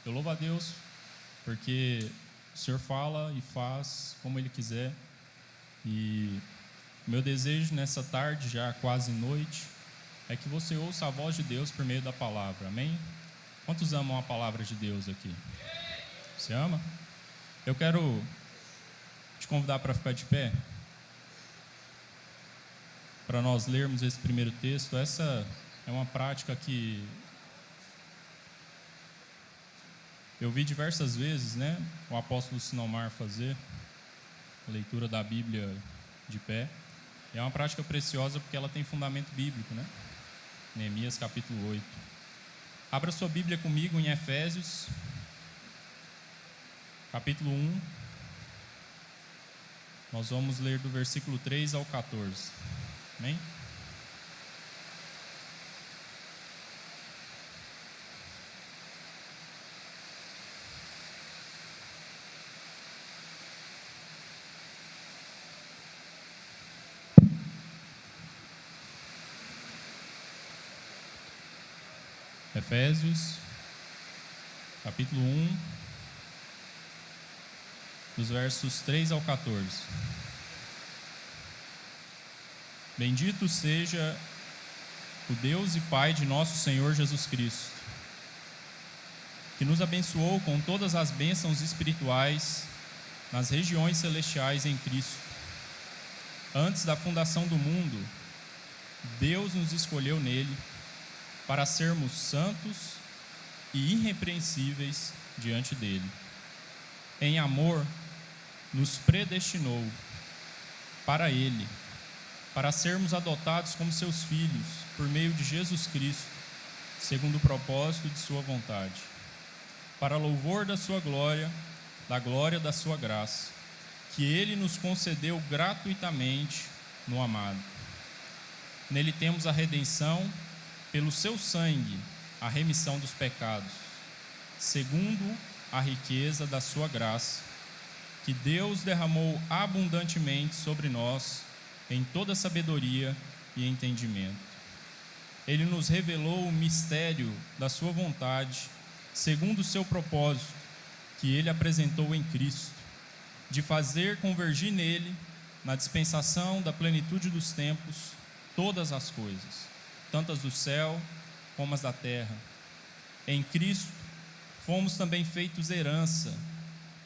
Eu louvo a Deus porque o Senhor fala e faz como Ele quiser. E meu desejo nessa tarde, já quase noite, é que você ouça a voz de Deus por meio da palavra, amém? Quantos amam a palavra de Deus aqui? Você ama? Eu quero te convidar para ficar de pé, para nós lermos esse primeiro texto. Essa é uma prática que eu vi diversas vezes, né? O apóstolo Sinomar fazer a leitura da Bíblia de pé. É uma prática preciosa porque ela tem fundamento bíblico, né? Neemias capítulo 8. Abra sua Bíblia comigo em Efésios, capítulo 1. Nós vamos ler do versículo 3 ao 14. Amém? Efésios, capítulo 1, dos versos 3 ao 14. Bendito seja o Deus e Pai de nosso Senhor Jesus Cristo, que nos abençoou com todas as bênçãos espirituais nas regiões celestiais em Cristo. Antes da fundação do mundo, Deus nos escolheu nele para sermos santos e irrepreensíveis diante dele. Em amor, nos predestinou para ele, para sermos adotados como seus filhos, por meio de Jesus Cristo, segundo o propósito de sua vontade, para louvor da sua glória, da glória da sua graça, que ele nos concedeu gratuitamente no amado. Nele temos a redenção, pelo seu sangue, a remissão dos pecados, segundo a riqueza da sua graça, que Deus derramou abundantemente sobre nós, em toda sabedoria e entendimento. Ele nos revelou o mistério da sua vontade, segundo o seu propósito, que ele apresentou em Cristo, de fazer convergir nele, na dispensação da plenitude dos tempos, todas as coisas, tanto as do céu como as da terra. Em Cristo fomos também feitos herança,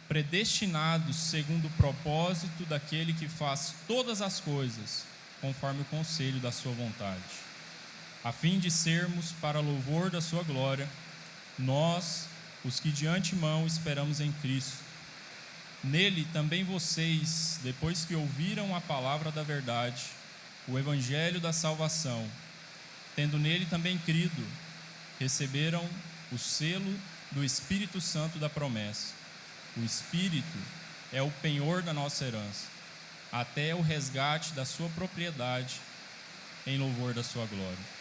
predestinados segundo o propósito daquele que faz todas as coisas conforme o conselho da sua vontade, a fim de sermos para louvor da sua glória, nós, os que de antemão esperamos em Cristo. Nele também vocês, depois que ouviram a palavra da verdade, o evangelho da salvação, tendo nele também crido, receberam o selo do Espírito Santo da promessa. O Espírito é o penhor da nossa herança, até o resgate da sua propriedade, em louvor da sua glória.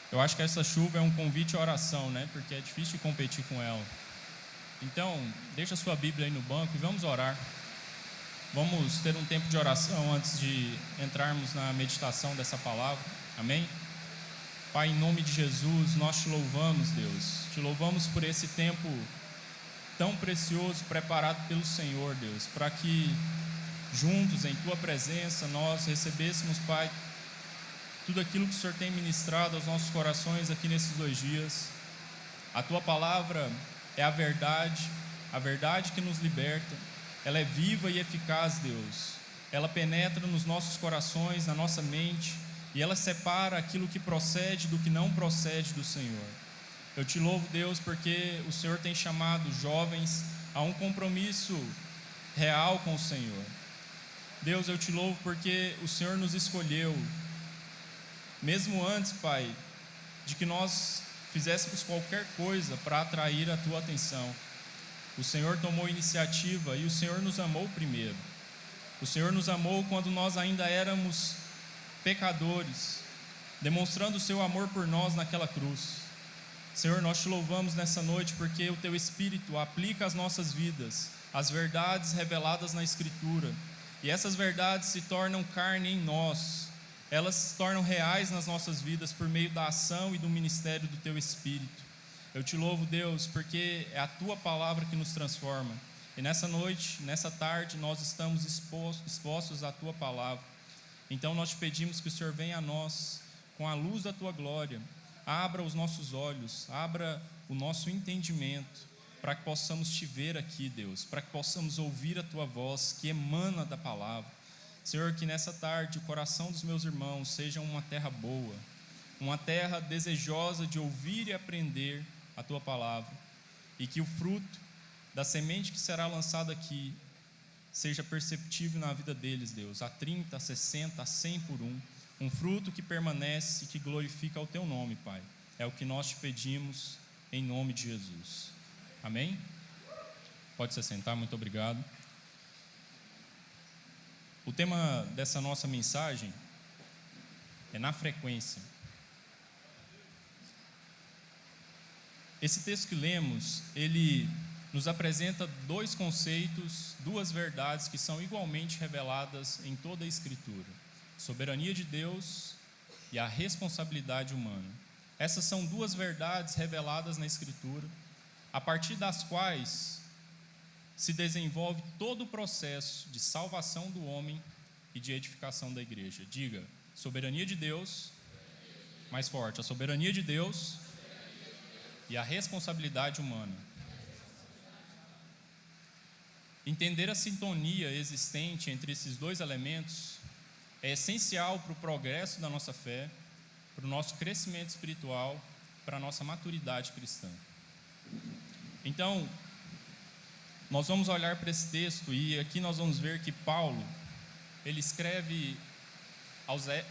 Eu acho que essa chuva é um convite à oração, né? Porque é difícil de competir com ela. Então, deixa a sua Bíblia aí no banco e vamos orar. Vamos ter um tempo de oração antes de entrarmos na meditação dessa palavra. Amém? Pai, em nome de Jesus, nós te louvamos, Deus. Te louvamos por esse tempo tão precioso preparado pelo Senhor, Deus, para que juntos em tua presença nós recebêssemos, Pai, tudo aquilo que o Senhor tem ministrado aos nossos corações aqui nesses 2 dias. A tua palavra é a verdade que nos liberta. Ela é viva e eficaz, Deus. Ela penetra nos nossos corações, na nossa mente, e ela separa aquilo que procede do que não procede do Senhor. Eu te louvo, Deus, porque o Senhor tem chamado jovens a um compromisso real com o Senhor. Deus, eu te louvo porque o Senhor nos escolheu, mesmo antes, Pai, de que nós fizéssemos qualquer coisa para atrair a tua atenção. O Senhor tomou iniciativa e o Senhor nos amou primeiro. O Senhor nos amou quando nós ainda éramos pecadores, demonstrando o seu amor por nós naquela cruz. Senhor, nós te louvamos nessa noite porque o teu Espírito aplica às nossas vidas as verdades reveladas na Escritura, e essas verdades se tornam carne em nós, elas se tornam reais nas nossas vidas por meio da ação e do ministério do teu Espírito. Eu te louvo, Deus, porque é a tua palavra que nos transforma. E nessa noite, nessa tarde, nós estamos expostos à tua palavra. Então nós te pedimos que o Senhor venha a nós com a luz da tua glória, abra os nossos olhos, abra o nosso entendimento, para que possamos te ver aqui, Deus, para que possamos ouvir a tua voz que emana da palavra. Senhor, que nessa tarde o coração dos meus irmãos seja uma terra boa, uma terra desejosa de ouvir e aprender a tua palavra, e que o fruto da semente que será lançada aqui seja perceptível na vida deles, Deus, a 30, a 60, a 100 por um fruto que permanece e que glorifica o teu nome, Pai. É o que nós te pedimos em nome de Jesus. Amém? Pode se sentar, muito obrigado. O tema dessa nossa mensagem é na frequência. Esse texto que lemos, ele nos apresenta dois conceitos, duas verdades que são igualmente reveladas em toda a Escritura: soberania de Deus e a responsabilidade humana. Essas são duas verdades reveladas na Escritura, a partir das quais se desenvolve todo o processo de salvação do homem e de edificação da igreja. Diga: soberania de Deus, mais forte, a soberania de Deus e a responsabilidade humana. Entender a sintonia existente entre esses dois elementos é essencial para o progresso da nossa fé, para o nosso crescimento espiritual, para a nossa maturidade cristã. Então, nós vamos olhar para esse texto e aqui nós vamos ver que Paulo, ele escreve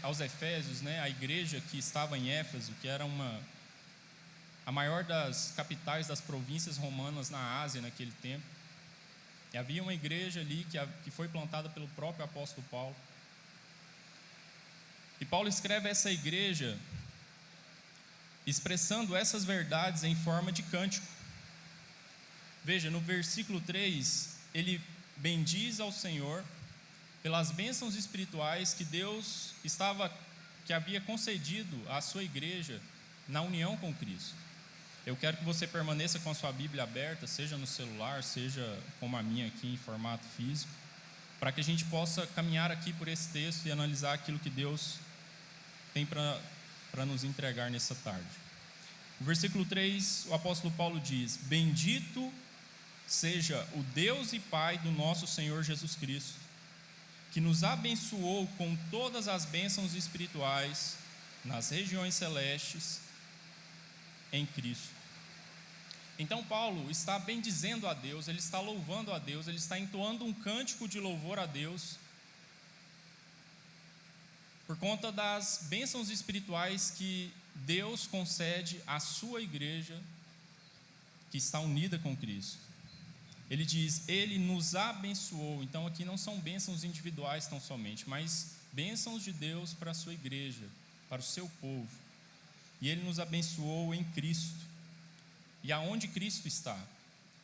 aos Efésios, né, a igreja que estava em Éfeso, que era a maior das capitais das províncias romanas na Ásia naquele tempo. E havia uma igreja ali que foi plantada pelo próprio apóstolo Paulo. E Paulo escreve a essa igreja expressando essas verdades em forma de cântico. Veja, no versículo 3, ele bendiz ao Senhor pelas bênçãos espirituais que Deus que havia concedido à sua igreja na união com Cristo. Eu quero que você permaneça com a sua Bíblia aberta, seja no celular, seja como a minha aqui em formato físico, para que a gente possa caminhar aqui por esse texto e analisar aquilo que Deus tem para nos entregar nessa tarde. No versículo 3, o apóstolo Paulo diz: bendito seja o Deus e Pai do nosso Senhor Jesus Cristo, que nos abençoou com todas as bênçãos espirituais nas regiões celestes em Cristo. Então Paulo está bendizendo a Deus, ele está louvando a Deus, ele está entoando um cântico de louvor a Deus por conta das bênçãos espirituais que Deus concede à sua igreja que está unida com Cristo. Ele diz: ele nos abençoou. Então aqui não são bênçãos individuais tão somente, mas bênçãos de Deus para a sua igreja, para o seu povo. E ele nos abençoou em Cristo. E aonde Cristo está?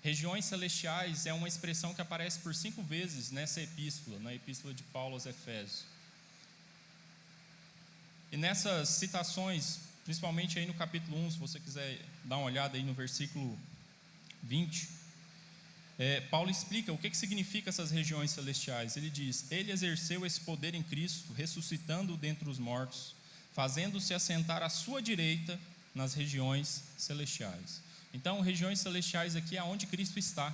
Regiões celestiais é uma expressão que aparece por 5 vezes nessa epístola, na epístola de Paulo aos Efésios. E nessas citações, principalmente aí no capítulo 1, se você quiser dar uma olhada aí no versículo 20, Paulo explica o que significa essas regiões celestiais. Ele diz: ele exerceu esse poder em Cristo, ressuscitando-o dentre os mortos, fazendo-se assentar à sua direita nas regiões celestiais. Então, regiões celestiais aqui é onde Cristo está.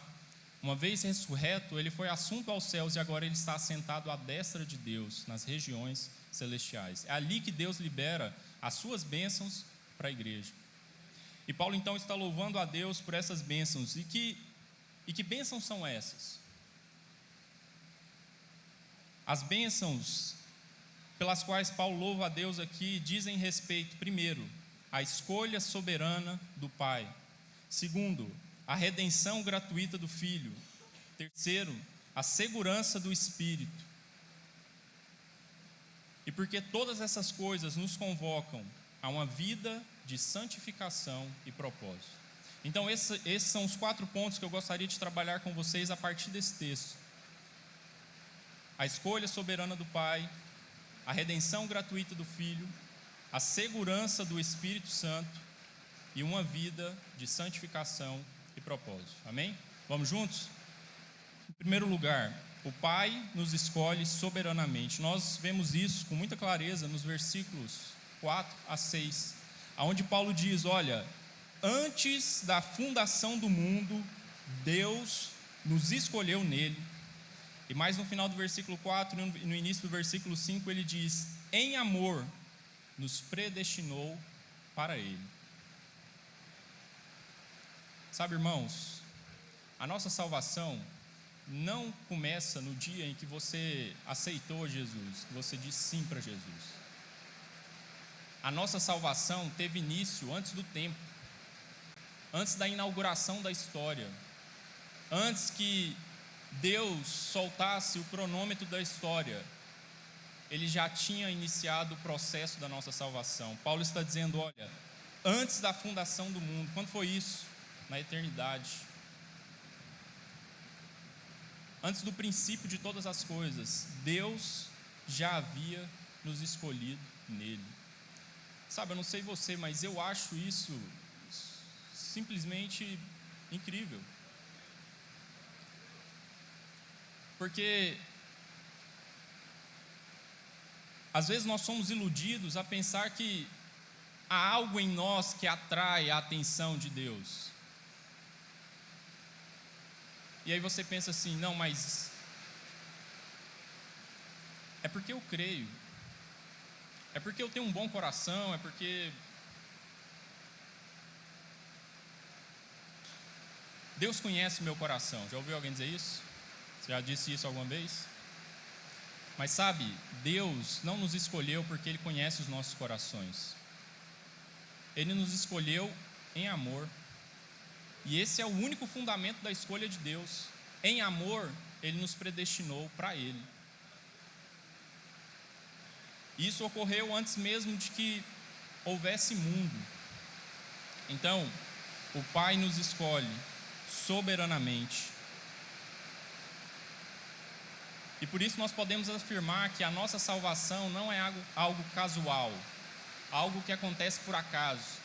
Uma vez ressurreto, ele foi assunto aos céus e agora ele está assentado à destra de Deus, nas regiões celestiais. É ali que Deus libera as suas bênçãos para a igreja. E Paulo então está louvando a Deus por essas bênçãos. E que bênçãos são essas? As bênçãos pelas quais Paulo louva a Deus aqui dizem respeito, primeiro, à escolha soberana do Pai. Segundo, a redenção gratuita do Filho. Terceiro, a segurança do Espírito. E porque todas essas coisas nos convocam a uma vida de santificação e propósito. Então esses são os 4 pontos que eu gostaria de trabalhar com vocês a partir desse texto: a escolha soberana do Pai, a redenção gratuita do Filho, a segurança do Espírito Santo e uma vida de santificação e propósito. Amém? Vamos juntos? Em primeiro lugar, o Pai nos escolhe soberanamente. Nós vemos isso com muita clareza nos versículos 4 a 6, onde Paulo diz: olha, antes da fundação do mundo, Deus nos escolheu nele. E mais no final do versículo 4 e no início do versículo 5 ele diz: em amor nos predestinou para ele. Sabe, irmãos, a nossa salvação não começa no dia em que você aceitou Jesus, que você disse sim para Jesus. A nossa salvação teve início antes do tempo, antes da inauguração da história, antes que Deus soltasse o cronômetro da história. Ele já tinha iniciado o processo da nossa salvação. Paulo está dizendo: olha, antes da fundação do mundo. Quando foi isso? Na eternidade. Antes do princípio de todas as coisas, Deus já havia nos escolhido nele. Sabe, eu não sei você, mas eu acho isso simplesmente incrível. Porque às vezes nós somos iludidos a pensar que há algo em nós que atrai a atenção de Deus. E aí você pensa assim: não, mas é porque eu creio, é porque eu tenho um bom coração, é porque Deus conhece o meu coração. Já ouviu alguém dizer isso? Você já disse isso alguma vez? Mas sabe, Deus não nos escolheu porque Ele conhece os nossos corações. Ele nos escolheu em amor. E esse é o único fundamento da escolha de Deus. Em amor, Ele nos predestinou para Ele. Isso ocorreu antes mesmo de que houvesse mundo. Então, o Pai nos escolhe soberanamente. E por isso nós podemos afirmar que a nossa salvação não é algo casual, algo que acontece por acaso.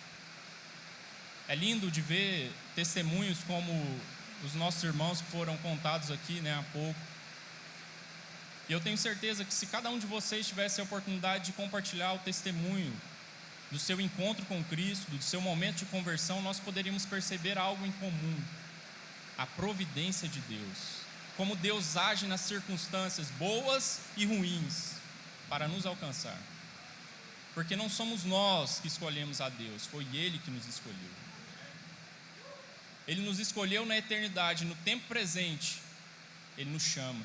É lindo de ver testemunhos como os nossos irmãos que foram contados aqui, há pouco. E eu tenho certeza que se cada um de vocês tivesse a oportunidade de compartilhar o testemunho do seu encontro com Cristo, do seu momento de conversão, nós poderíamos perceber algo em comum: a providência de Deus. Como Deus age nas circunstâncias boas e ruins para nos alcançar. Porque não somos nós que escolhemos a Deus, foi Ele que nos escolheu. Ele nos escolheu na eternidade, no tempo presente, Ele nos chama.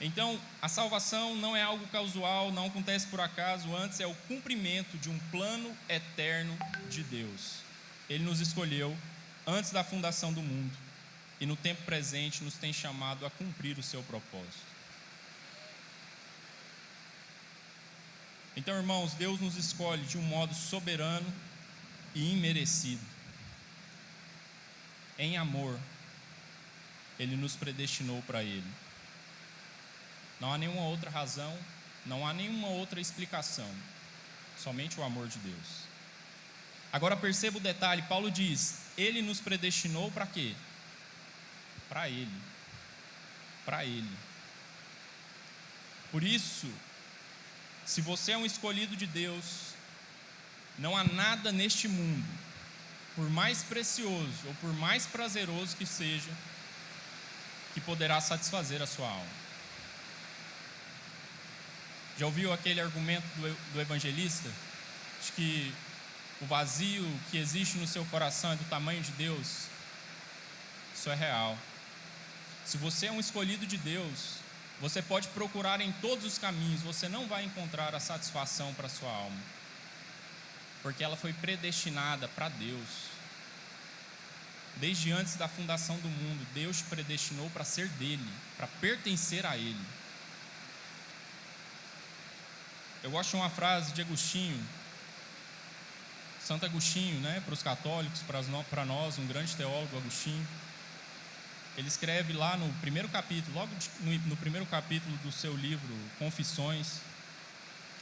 Então, a salvação não é algo casual, não acontece por acaso, antes é o cumprimento de um plano eterno de Deus. Ele nos escolheu antes da fundação do mundo e no tempo presente nos tem chamado a cumprir o seu propósito. Então, irmãos, Deus nos escolhe de um modo soberano e imerecido. Em amor, Ele nos predestinou para Ele. Não há nenhuma outra razão, não há nenhuma outra explicação, somente o amor de Deus. Agora perceba o detalhe, Paulo diz: Ele nos predestinou para quê? Para Ele. Para Ele. Por isso, se você é um escolhido de Deus, não há nada neste mundo, por mais precioso ou por mais prazeroso que seja, que poderá satisfazer a sua alma. Já ouviu aquele argumento do evangelista? De que o vazio que existe no seu coração é do tamanho de Deus? Isso é real. Se você é um escolhido de Deus, você pode procurar em todos os caminhos, você não vai encontrar a satisfação para a sua alma, porque ela foi predestinada para Deus. Desde antes da fundação do mundo, Deus te predestinou para ser dele, para pertencer a Ele. Eu gosto de uma frase de Agostinho, Santo Agostinho, para os católicos, para nós, um grande teólogo, Agostinho. Ele escreve lá no primeiro capítulo, logo no primeiro capítulo do seu livro Confissões,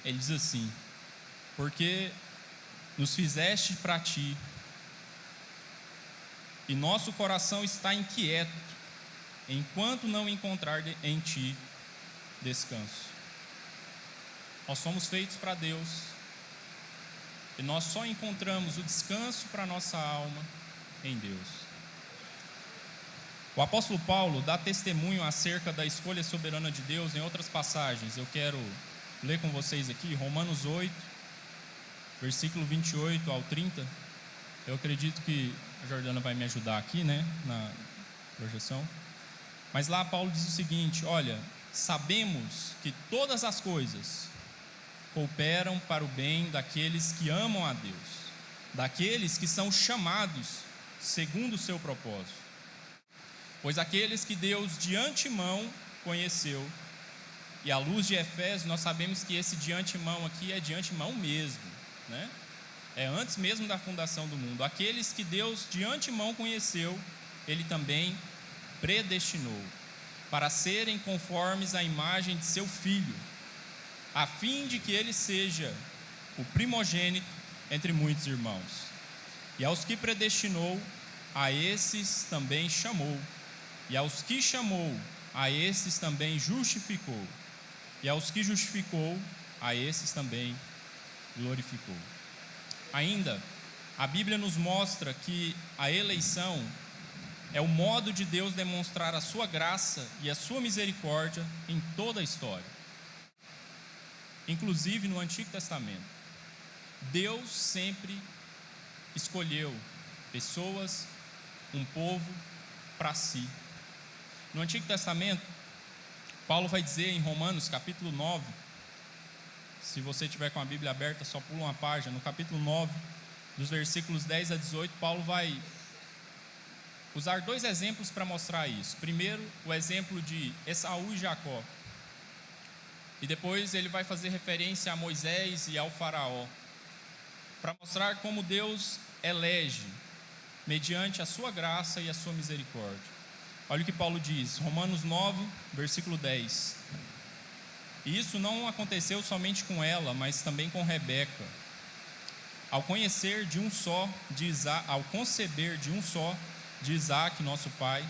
ele diz assim: porque nos fizeste para ti, e nosso coração está inquieto, enquanto não encontrar em ti descanso. Nós somos feitos para Deus, e nós só encontramos o descanso para nossa alma em Deus. O apóstolo Paulo dá testemunho acerca da escolha soberana de Deus em outras passagens. Eu quero ler com vocês aqui, Romanos 8, versículo 28 ao 30. Eu acredito que a Jordana vai me ajudar aqui, né, na projeção. Mas lá Paulo diz o seguinte: olha, sabemos que todas as coisas cooperam para o bem daqueles que amam a Deus, daqueles que são chamados segundo o seu propósito. Pois aqueles que Deus de antemão conheceu, e à luz de Efésios nós sabemos que esse de antemão aqui é de antemão mesmo, né? É antes mesmo da fundação do mundo. Aqueles que Deus de antemão conheceu, Ele também predestinou para serem conformes à imagem de seu Filho, a fim de que ele seja o primogênito entre muitos irmãos. E aos que predestinou, a esses também chamou. E aos que chamou, a esses também justificou. E aos que justificou, a esses também glorificou. Ainda, a Bíblia nos mostra que a eleição é o modo de Deus demonstrar a sua graça e a sua misericórdia em toda a história. Inclusive no Antigo Testamento, Deus sempre escolheu pessoas, um povo para si. No Antigo Testamento, Paulo vai dizer em Romanos capítulo 9, se você tiver com a Bíblia aberta, só pula uma página. No capítulo 9, dos versículos 10 a 18, Paulo vai usar dois exemplos para mostrar isso. Primeiro, o exemplo de Esaú e Jacó. E depois ele vai fazer referência a Moisés e ao faraó, para mostrar como Deus elege mediante a sua graça e a sua misericórdia. Olha o que Paulo diz, Romanos 9, versículo 10. E isso não aconteceu somente com ela, mas também com Rebeca. Ao conceber de um só de Isaque, nosso pai,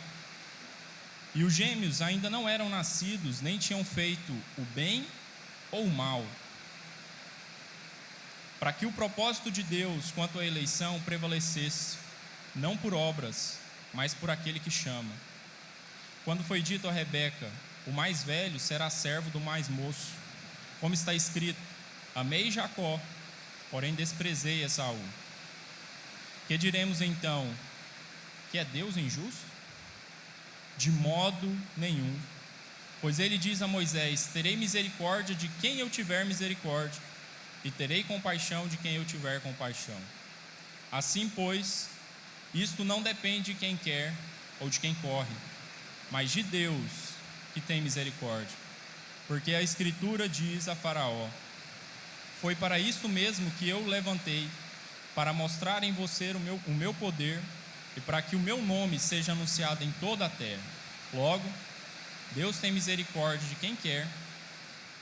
e os gêmeos ainda não eram nascidos, nem tinham feito o bem ou o mal, para que o propósito de Deus quanto à eleição prevalecesse, não por obras, mas por aquele que chama. Quando foi dito a Rebeca, o mais velho será servo do mais moço, como está escrito, amei Jacó, porém desprezei Esaú. Que diremos então? Que é Deus injusto? De modo nenhum, pois ele diz a Moisés, terei misericórdia de quem eu tiver misericórdia, e terei compaixão de quem eu tiver compaixão. Assim, pois, isto não depende de quem quer ou de quem corre, mas de Deus que tem misericórdia. Porque a Escritura diz a Faraó, foi para isto mesmo que eu levantei, para mostrar em você o meu poder, e para que o meu nome seja anunciado em toda a terra. Logo, Deus tem misericórdia de quem quer,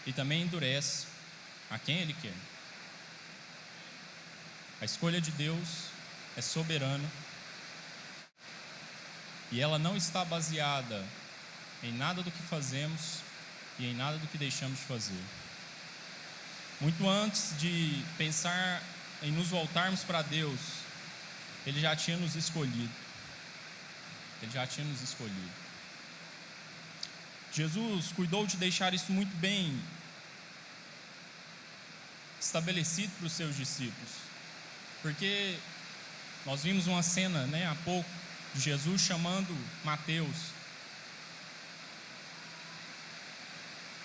e também endurece a quem Ele quer. A escolha de Deus é soberana, e ela não está baseada em nada do que fazemos e em nada do que deixamos de fazer. Muito antes de pensar em nos voltarmos para Deus, Ele já tinha nos escolhido. Ele já tinha nos escolhido. Jesus cuidou de deixar isso muito bem estabelecido para os seus discípulos. Porque nós vimos uma cena, há pouco, de Jesus chamando Mateus.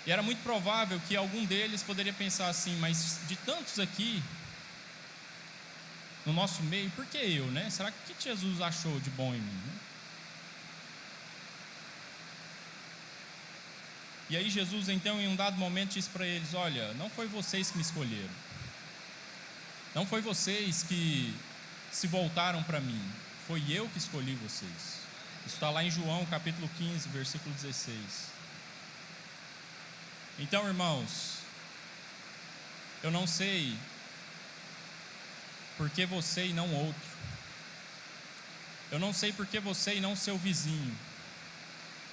E era muito provável que algum deles poderia pensar assim, mas de tantos aqui no nosso meio, por que eu, Será que Jesus achou de bom em mim, E aí Jesus, então, em um dado momento, disse para eles, olha, não foi vocês que me escolheram. Não foi vocês que se voltaram para mim. Foi eu que escolhi vocês. Isso está lá em João, capítulo 15, versículo 16. Então, irmãos, eu não sei por que você e não outro. Eu não sei por que você e não seu vizinho,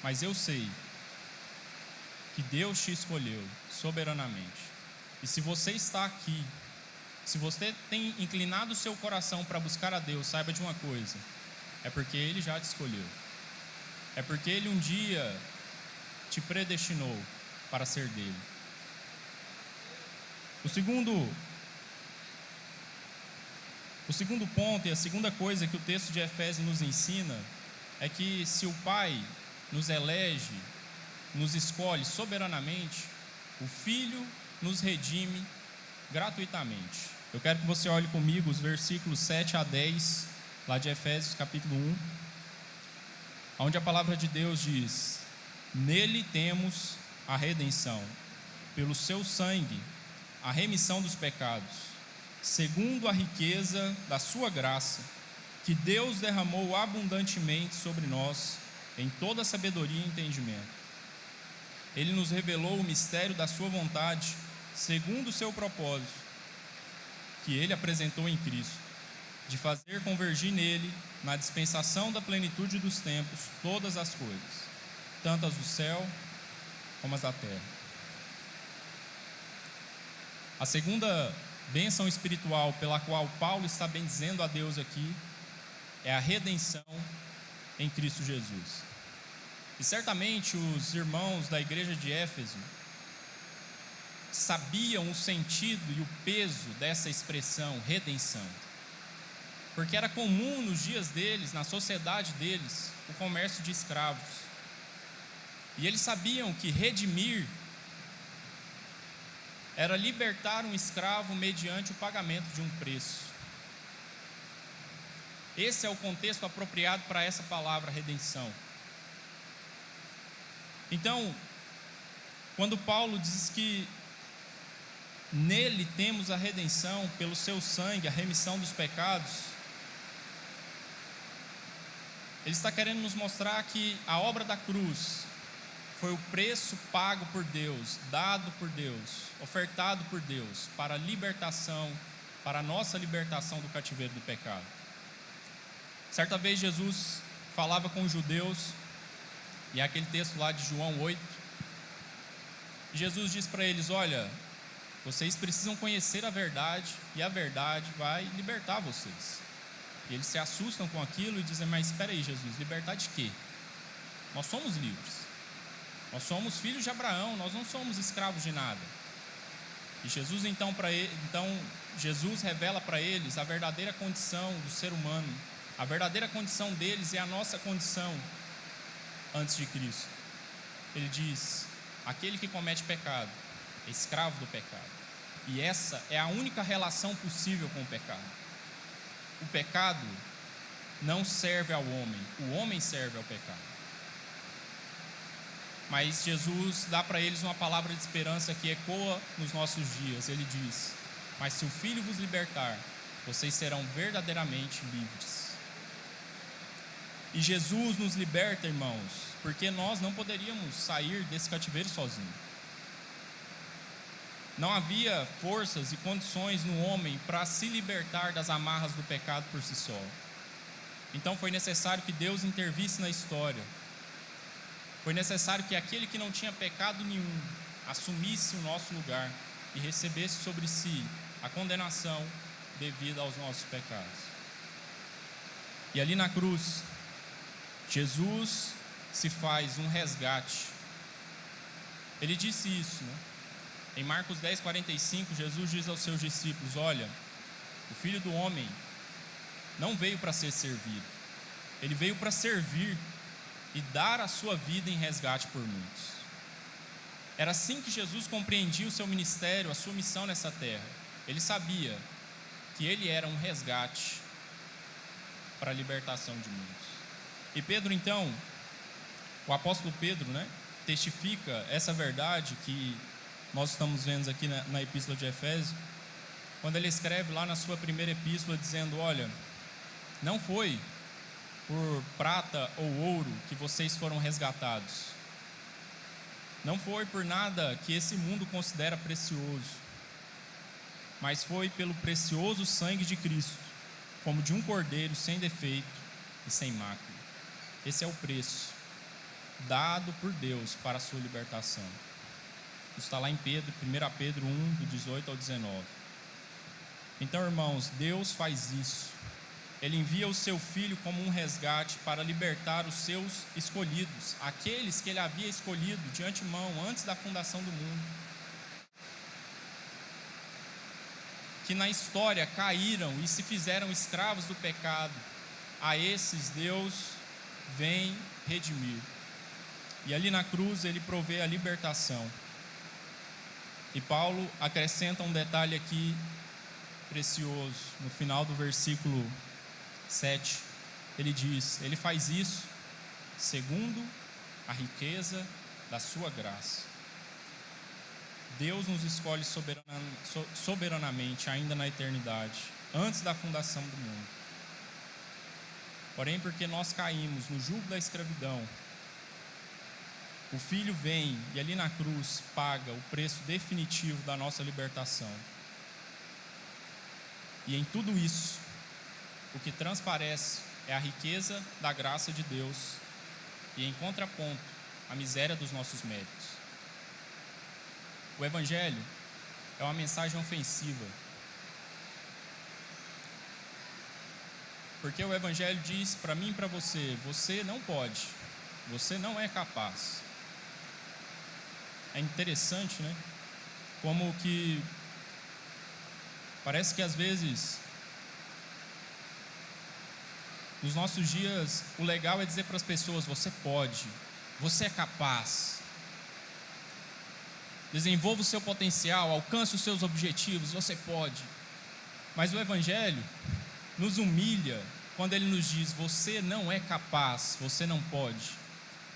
mas eu sei que Deus te escolheu soberanamente. E se você está aqui, se você tem inclinado o seu coração para buscar a Deus, saiba de uma coisa: é porque Ele já te escolheu. É porque Ele um dia te predestinou para ser dele. O segundo ponto e a segunda coisa que o texto de Efésios nos ensina é que se o Pai nos elege, nos escolhe soberanamente, o Filho nos redime gratuitamente. Eu quero que você olhe comigo os versículos 7 a 10, lá de Efésios capítulo 1, onde a palavra de Deus diz: nele temos a redenção, pelo seu sangue, a remissão dos pecados, segundo a riqueza da sua graça, que Deus derramou abundantemente sobre nós, em toda sabedoria e entendimento. Ele nos revelou o mistério da sua vontade, segundo o seu propósito, que Ele apresentou em Cristo, de fazer convergir nele, na dispensação da plenitude dos tempos, todas as coisas, tanto as do céu como as da terra. A segunda bênção espiritual pela qual Paulo está bendizendo a Deus aqui é a redenção em Cristo Jesus. E certamente os irmãos da igreja de Éfeso sabiam o sentido e o peso dessa expressão redenção, porque era comum nos dias deles, na sociedade deles, o comércio de escravos, e eles sabiam que redimir era libertar um escravo mediante o pagamento de um preço. Esse é o contexto apropriado para essa palavra redenção. Então, quando Paulo diz que nele temos a redenção, pelo seu sangue, a remissão dos pecados, ele está querendo nos mostrar que a obra da cruz foi o preço pago por Deus, dado por Deus, ofertado por Deus, para a libertação, para a nossa libertação do cativeiro do pecado. Certa vez Jesus falava com os judeus, e é aquele texto lá de João 8, e Jesus diz para eles: olha, vocês precisam conhecer a verdade, e a verdade vai libertar vocês. E eles se assustam com aquilo e dizem: mas espera aí, Jesus, libertar de quê? Nós somos livres. Nós somos filhos de Abraão, nós não somos escravos de nada. E Jesus Jesus revela para eles a verdadeira condição do ser humano. A verdadeira condição deles é a nossa condição antes de Cristo. Ele diz: aquele que comete pecado é escravo do pecado. E essa é a única relação possível com o pecado. O pecado não serve ao homem, o homem serve ao pecado. Mas Jesus dá para eles uma palavra de esperança que ecoa nos nossos dias. Ele diz: mas se o Filho vos libertar, vocês serão verdadeiramente livres. E Jesus nos liberta, irmãos, porque nós não poderíamos sair desse cativeiro sozinhos. Não havia forças e condições no homem para se libertar das amarras do pecado por si só. Então foi necessário que Deus intervisse na história. Foi necessário que aquele que não tinha pecado nenhum assumisse o nosso lugar e recebesse sobre si a condenação devida aos nossos pecados. E ali na cruz, Jesus se faz um resgate. Ele disse isso, né? Em Marcos 10:45, Jesus diz aos seus discípulos: olha, o Filho do Homem não veio para ser servido, ele veio para servir e dar a sua vida em resgate por muitos. Era assim que Jesus compreendia o seu ministério, a sua missão nessa terra. Ele sabia que ele era um resgate para a libertação de muitos. E Pedro, então, o apóstolo Pedro, testifica essa verdade que nós estamos vendo aqui na epístola de Efésios, quando ele escreve lá na sua primeira epístola dizendo: olha, não foi por prata ou ouro que vocês foram resgatados, não foi por nada que esse mundo considera precioso, mas foi pelo precioso sangue de Cristo, como de um cordeiro sem defeito e sem mácula. Esse é o preço dado por Deus para a sua libertação. Isso está lá em 1 Pedro 1, do 18 ao 19. Então, irmãos, Deus faz isso. Ele envia o seu Filho como um resgate para libertar os seus escolhidos, aqueles que Ele havia escolhido de antemão, antes da fundação do mundo, que na história caíram e se fizeram escravos do pecado. A esses Deus vem redimir. E ali na cruz Ele provê a libertação. E Paulo acrescenta um detalhe aqui precioso. No final do versículo 7, ele diz: Ele faz isso segundo a riqueza da sua graça. Deus nos escolhe soberanamente ainda na eternidade, antes da fundação do mundo. Porém, porque nós caímos no jugo da escravidão, o Filho vem e ali na cruz paga o preço definitivo da nossa libertação. E em tudo isso, o que transparece é a riqueza da graça de Deus e, em contraponto, a miséria dos nossos méritos. O Evangelho é uma mensagem ofensiva, porque o Evangelho diz para mim e para você: você não pode, você não é capaz. É interessante, né? Como que parece que às vezes nos nossos dias o legal é dizer para as pessoas: você pode, você é capaz, desenvolva o seu potencial, alcance os seus objetivos, você pode. Mas o Evangelho nos humilha quando ele nos diz: você não é capaz, você não pode.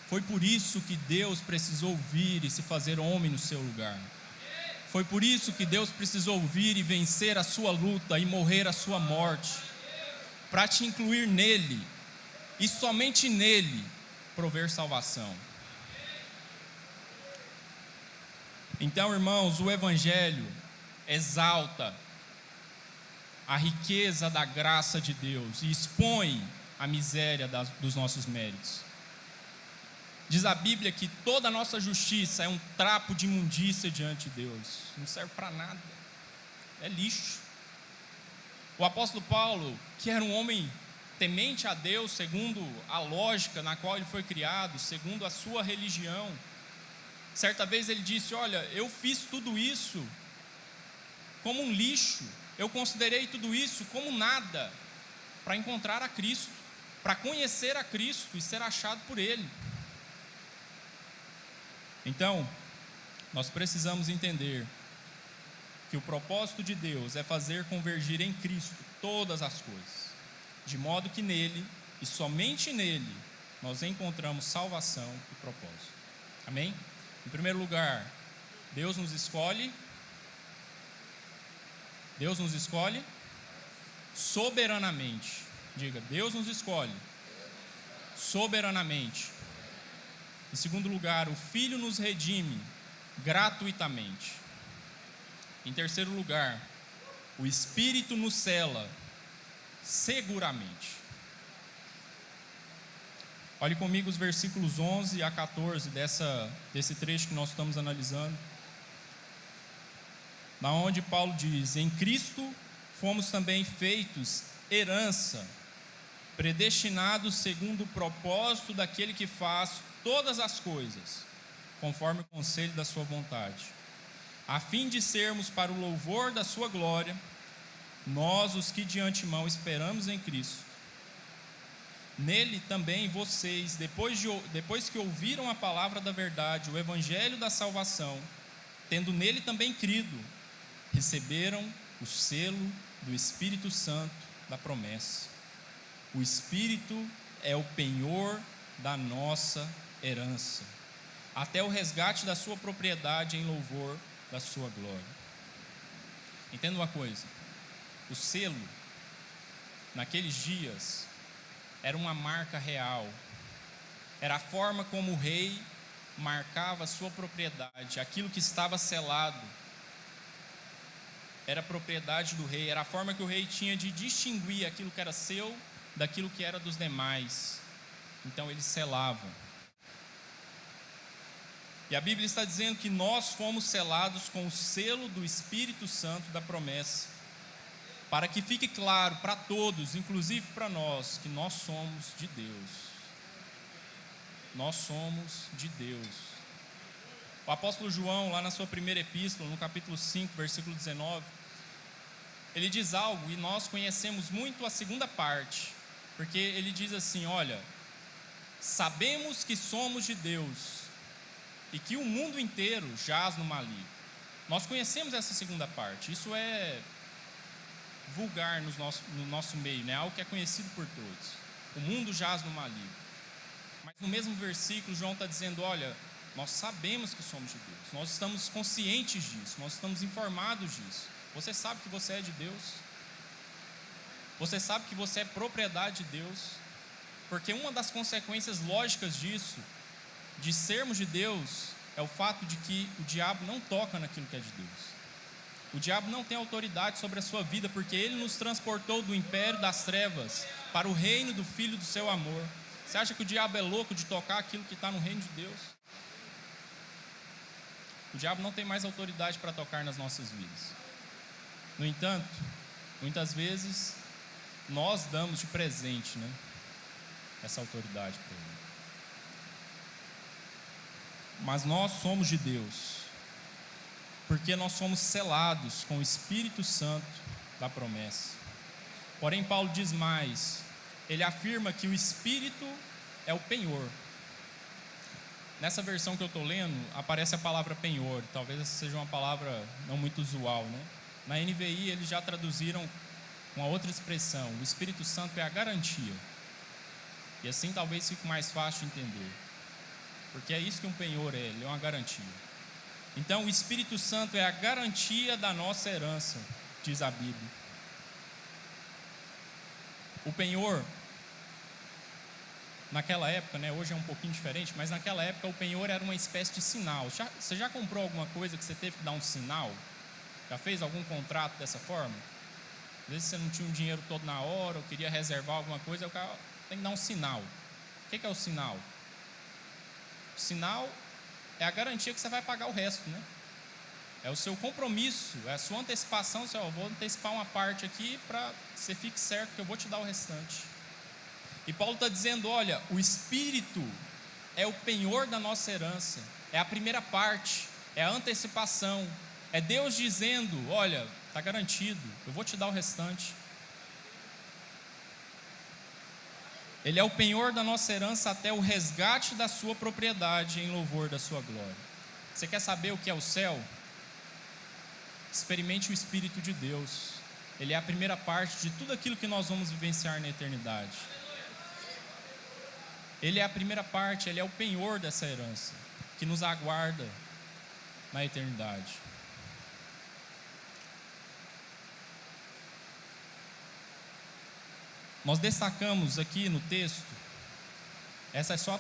Foi por isso que Deus precisou vir e se fazer homem no seu lugar. Foi por isso que Deus precisou vir e vencer a sua luta e morrer a sua morte, para te incluir nele e somente nele prover salvação. Então, irmãos, o Evangelho exalta a riqueza da graça de Deus e expõe a miséria dos nossos méritos. Diz a Bíblia que toda a nossa justiça é um trapo de imundícia diante de Deus, não serve para nada, é lixo. O apóstolo Paulo, que era um homem temente a Deus, segundo a lógica na qual ele foi criado, segundo a sua religião, certa vez ele disse: olha, eu fiz tudo isso como um lixo, eu considerei tudo isso como nada, para encontrar a Cristo, para conhecer a Cristo e ser achado por Ele. Então, nós precisamos entender que o propósito de Deus é fazer convergir em Cristo todas as coisas, de modo que nele, e somente nele, nós encontramos salvação e propósito. Amém? Em primeiro lugar, Deus nos escolhe soberanamente. Diga: Deus nos escolhe soberanamente. Em segundo lugar, o Filho nos redime gratuitamente. Em terceiro lugar, o Espírito nos cela seguramente. Olhe comigo os versículos 11 a 14 desse trecho que nós estamos analisando, na onde Paulo diz: em Cristo fomos também feitos herança, predestinados segundo o propósito daquele que faz todas as coisas, conforme o conselho da sua vontade, a fim de sermos para o louvor da sua glória, nós os que de antemão esperamos em Cristo. Nele também vocês, depois que ouviram a palavra da verdade, o evangelho da salvação, tendo nele também crido, receberam o selo do Espírito Santo da promessa. O Espírito é o penhor da nossa herança, até o resgate da sua propriedade em louvor da sua glória. Entenda uma coisa: o selo, naqueles dias, era uma marca real, era a forma como o rei marcava a sua propriedade, aquilo que estava selado. era propriedade do rei, era a forma que o rei tinha de distinguir aquilo que era seu daquilo que era dos demais. Então eles selavam. E a Bíblia está dizendo que nós fomos selados com o selo do Espírito Santo da promessa, para que fique claro para todos, inclusive para nós, que nós somos de Deus. Nós somos de Deus. O apóstolo João, lá na sua primeira epístola, no capítulo 5, versículo 19, ele diz algo, e nós conhecemos muito a segunda parte, porque ele diz assim: olha, sabemos que somos de Deus e que o mundo inteiro jaz no maligno. Nós conhecemos essa segunda parte, isso é vulgar no nosso meio, né? Algo que é conhecido por todos. O mundo jaz no maligno. Mas no mesmo versículo, João está dizendo: olha, nós sabemos que somos de Deus, nós estamos conscientes disso, nós estamos informados disso. Você sabe que você é de Deus? Você sabe que você é propriedade de Deus? Porque uma das consequências lógicas disso, de sermos de Deus, é o fato de que o diabo não toca naquilo que é de Deus. O diabo não tem autoridade sobre a sua vida, porque ele nos transportou do império das trevas para o reino do Filho do seu amor. Você acha que o diabo é louco de tocar aquilo que está no reino de Deus? O diabo não tem mais autoridade para tocar nas nossas vidas. No entanto, muitas vezes nós damos de presente, né, essa autoridade para ele. Mas nós somos de Deus, porque nós somos selados com o Espírito Santo da promessa. Porém, Paulo diz mais, ele afirma que o Espírito é o penhor. Nessa versão que eu estou lendo, aparece a palavra penhor, talvez essa seja uma palavra não muito usual, né? Na NVI eles já traduziram uma outra expressão, o Espírito Santo é a garantia. E assim talvez fique mais fácil de entender, porque é isso que um penhor é, ele é uma garantia. Então o Espírito Santo é a garantia da nossa herança, diz a Bíblia. O penhor, naquela época, né, hoje é um pouquinho diferente, mas naquela época o penhor era uma espécie de sinal. Você já comprou alguma coisa que você teve que dar um sinal? Já fez algum contrato dessa forma? Às vezes você não tinha o dinheiro todo na hora, ou queria reservar alguma coisa, o cara tem que dar um sinal. O que é o sinal? O sinal é a garantia que você vai pagar o resto, né? É o seu compromisso, é a sua antecipação. Você, vou antecipar uma parte aqui para você fique certo que eu vou te dar o restante. E Paulo está dizendo, olha, o Espírito é o penhor da nossa herança, é a primeira parte, é a antecipação, é Deus dizendo, olha, está garantido, eu vou te dar o restante. Ele é o penhor da nossa herança até o resgate da sua propriedade em louvor da sua glória. Você quer saber o que é o céu? Experimente o Espírito de Deus. Ele é a primeira parte de tudo aquilo que nós vamos vivenciar na eternidade. Ele é a primeira parte, ele é o penhor dessa herança que nos aguarda na eternidade. Nós destacamos aqui no texto, essa é só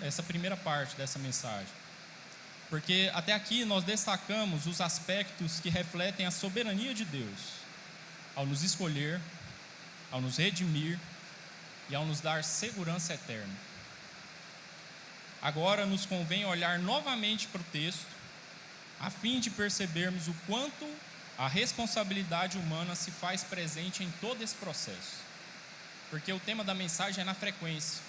essa primeira parte dessa mensagem, porque até aqui nós destacamos os aspectos que refletem a soberania de Deus, ao nos escolher, ao nos redimir e ao nos dar segurança eterna. Agora nos convém olhar novamente para o texto, a fim de percebermos o quanto a responsabilidade humana se faz presente em todo esse processo. Porque o tema da mensagem é na frequência.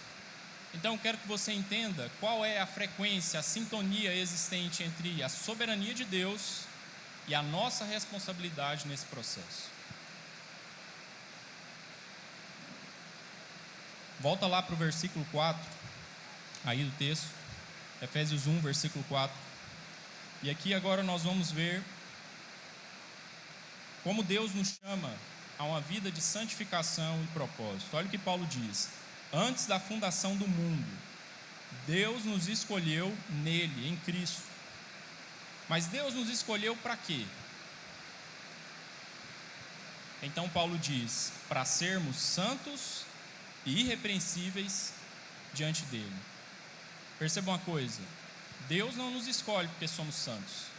Então eu quero que você entenda qual é a frequência, a sintonia existente entre a soberania de Deus e a nossa responsabilidade nesse processo. Volta lá para o versículo 4, aí do texto, Efésios 1, versículo 4. E aqui agora nós vamos ver como Deus nos chama a uma vida de santificação e propósito. Olha o que Paulo diz: antes da fundação do mundo, Deus nos escolheu nele, em Cristo. Mas Deus nos escolheu para quê? Então Paulo diz, para sermos santos e irrepreensíveis diante dele. Perceba uma coisa, Deus não nos escolhe porque somos santos.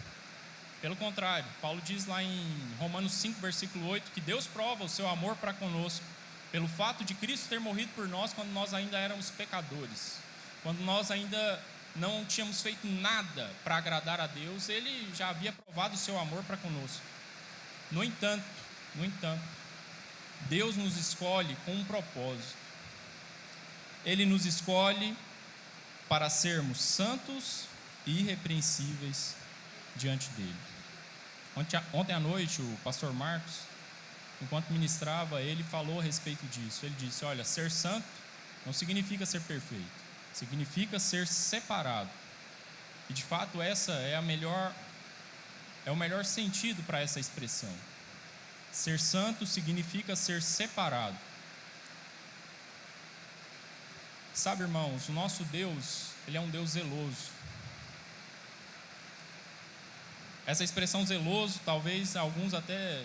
Pelo contrário, Paulo diz lá em Romanos 5, versículo 8, que Deus prova o seu amor para conosco pelo fato de Cristo ter morrido por nós quando nós ainda éramos pecadores, quando nós ainda não tínhamos feito nada para agradar a Deus. Ele já havia provado o seu amor para conosco. No entanto, Deus nos escolhe com um propósito. Ele nos escolhe para sermos santos e irrepreensíveis diante dele. Ontem à noite, o pastor Marcos, enquanto ministrava, ele falou a respeito disso. Ele disse: olha, ser santo não significa ser perfeito, significa ser separado. E de fato essa é o melhor sentido para essa expressão. Ser santo significa ser separado. Sabe, irmãos, o nosso Deus, ele é um Deus zeloso. Essa expressão zeloso, talvez alguns até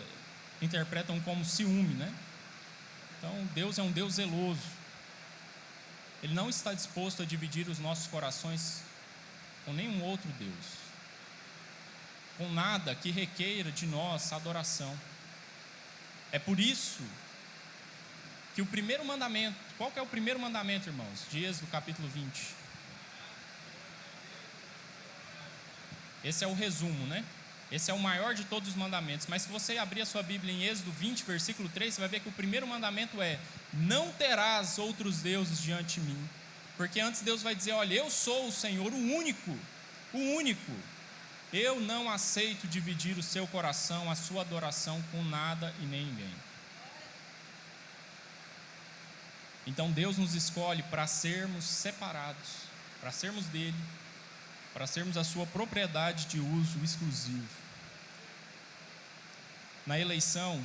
interpretam como ciúme, né? Então, Deus é um Deus zeloso. Ele não está disposto a dividir os nossos corações com nenhum outro Deus, com nada que requeira de nós adoração. É por isso que o primeiro mandamento, qual que é o primeiro mandamento, irmãos? De Êxodo capítulo 20. Esse é o resumo, né? Esse é o maior de todos os mandamentos. Mas se você abrir a sua Bíblia em Êxodo 20, versículo 3, você vai ver que o primeiro mandamento é: não terás outros deuses diante de mim. Porque antes Deus vai dizer: olha, eu sou o Senhor, o único. Eu não aceito dividir o seu coração, a sua adoração com nada e nem ninguém. Então Deus nos escolhe para sermos separados, para sermos dele, para sermos a sua propriedade de uso exclusivo. Na eleição,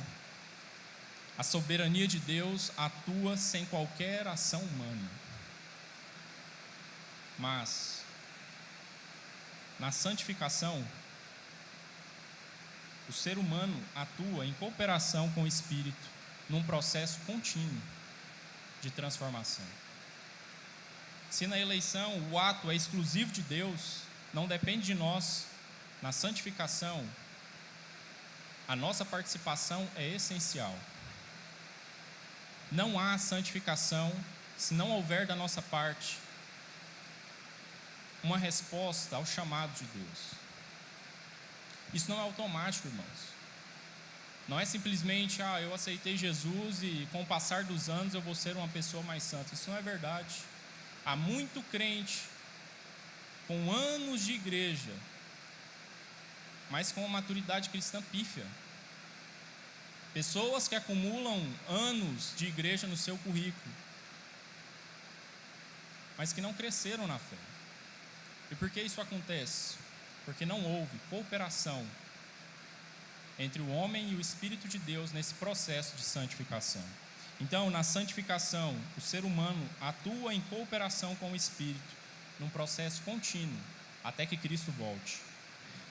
a soberania de Deus atua sem qualquer ação humana. Mas na santificação, o ser humano atua em cooperação com o Espírito num processo contínuo de transformação. Se na eleição o ato é exclusivo de Deus, não depende de nós, na santificação, a nossa participação é essencial. Não há santificação se não houver da nossa parte uma resposta ao chamado de Deus. Isso não é automático, irmãos. Não é simplesmente: eu aceitei Jesus e com o passar dos anos eu vou ser uma pessoa mais santa. Isso não é verdade. Há muito crente com anos de igreja, mas com uma maturidade cristã pífia. Pessoas que acumulam anos de igreja no seu currículo, mas que não cresceram na fé. E por que isso acontece? Porque não houve cooperação entre o homem e o Espírito de Deus nesse processo de santificação. Então, na santificação, o ser humano atua em cooperação com o Espírito, num processo contínuo, até que Cristo volte.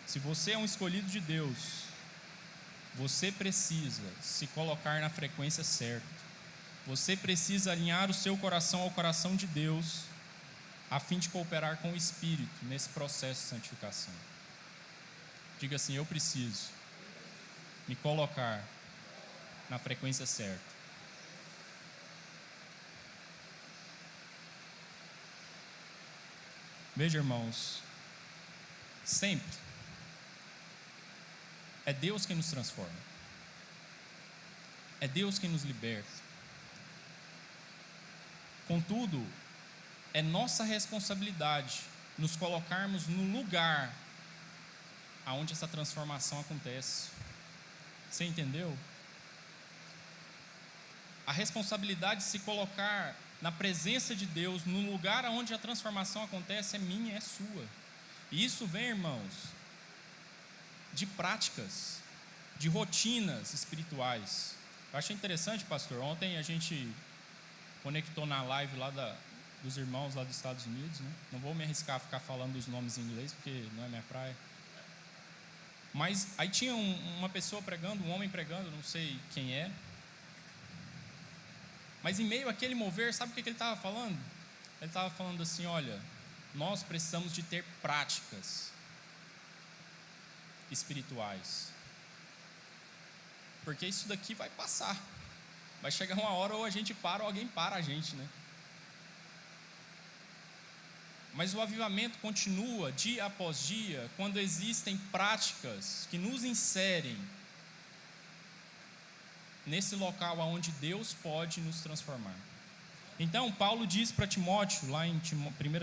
Se você é um escolhido de Deus, você precisa se colocar na frequência certa. Você precisa alinhar o seu coração ao coração de Deus, a fim de cooperar com o Espírito nesse processo de santificação. Diga assim: eu preciso me colocar na frequência certa. Veja, irmãos, sempre é Deus quem nos transforma, é Deus quem nos liberta. Contudo, é nossa responsabilidade nos colocarmos no lugar aonde essa transformação acontece. Você entendeu? A responsabilidade de se colocar na presença de Deus, no lugar onde a transformação acontece, é minha, é sua. E isso vem, irmãos, de práticas, de rotinas espirituais. Eu achei interessante, pastor, ontem a gente conectou na live lá dos irmãos lá dos Estados Unidos, né? Não vou me arriscar a ficar falando os nomes em inglês, porque não é minha praia. Mas aí tinha uma pessoa pregando, um homem pregando, não sei quem é. Mas em meio àquele mover, sabe o que ele estava falando? Ele estava falando assim: olha, nós precisamos de ter práticas espirituais. Porque isso daqui vai passar. Vai chegar uma hora ou a gente para ou alguém para a gente, né? Mas o avivamento continua dia após dia quando existem práticas que nos inserem nesse local onde Deus pode nos transformar. Então, Paulo diz para Timóteo, lá em 1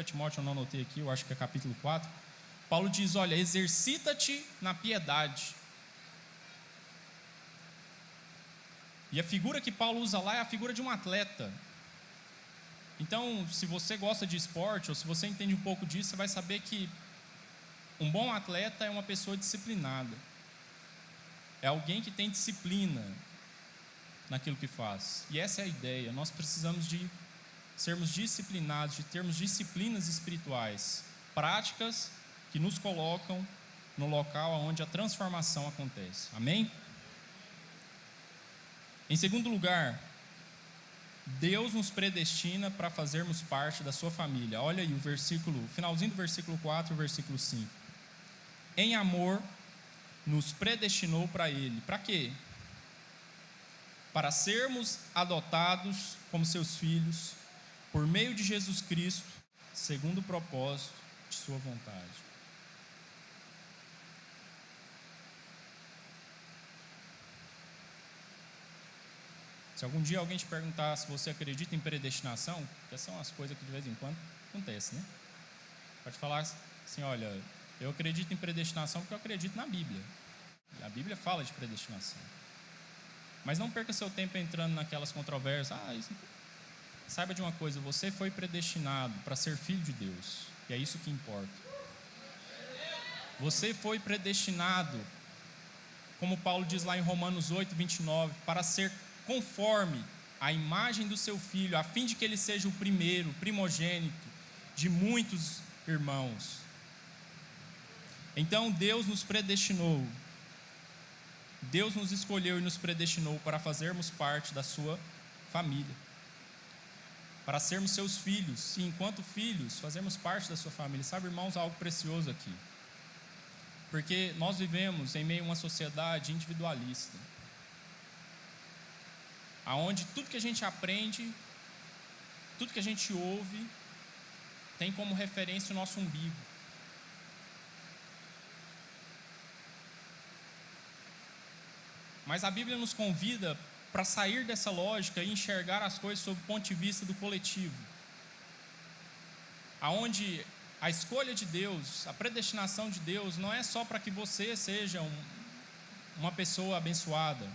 Timóteo, eu não anotei aqui, eu acho que é capítulo 4, Paulo diz, olha, exercita-te na piedade. E a figura que Paulo usa lá é a figura de um atleta. Então, se você gosta de esporte, ou se você entende um pouco disso, você vai saber que um bom atleta é uma pessoa disciplinada. É alguém que tem disciplina naquilo que faz. E essa é a ideia. Nós precisamos de sermos disciplinados, de termos disciplinas espirituais, práticas que nos colocam no local onde a transformação acontece. Amém? Em segundo lugar, Deus nos predestina para fazermos parte da sua família. Olha aí o finalzinho do versículo 4 e o versículo 5. Em amor, nos predestinou para Ele. Para quê? Para sermos adotados como seus filhos, por meio de Jesus Cristo, segundo o propósito de sua vontade. Se algum dia alguém te perguntar se você acredita em predestinação, que são as coisas que de vez em quando acontecem, né? Pode falar assim, olha, eu acredito em predestinação porque eu acredito na Bíblia. E a Bíblia fala de predestinação. Mas não perca seu tempo entrando naquelas controvérsias. Saiba de uma coisa, você foi predestinado para ser filho de Deus. E é isso que importa. Você foi predestinado, como Paulo diz lá em Romanos 8, 29, para ser conforme a imagem do seu filho, a fim de que ele seja o primeiro, primogênito de muitos irmãos. Então Deus nos predestinou, Deus nos escolheu e nos predestinou para fazermos parte da sua família, para sermos seus filhos, e enquanto filhos, fazermos parte da sua família. Sabe, irmãos, há algo precioso aqui, porque nós vivemos em meio a uma sociedade individualista, aonde tudo que a gente aprende, tudo que a gente ouve, tem como referência o nosso umbigo. Mas a Bíblia nos convida para sair dessa lógica e enxergar as coisas sob o ponto de vista do coletivo, aonde a escolha de Deus, a predestinação de Deus não é só para que você seja uma pessoa abençoada,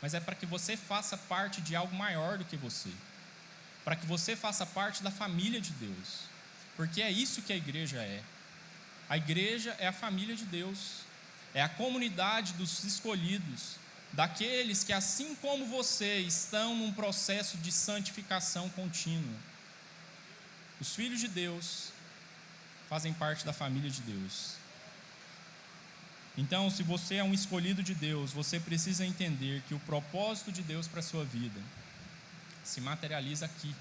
mas é para que você faça parte de algo maior do que você, para que você faça parte da família de Deus, porque é isso que a igreja é. A igreja é a família de Deus, é a comunidade dos escolhidos, daqueles que, assim como você, estão num processo de santificação contínua. Os filhos de Deus fazem parte da família de Deus. Então, se você é um escolhido de Deus, você precisa entender que o propósito de Deus para a sua vida se materializa aqui.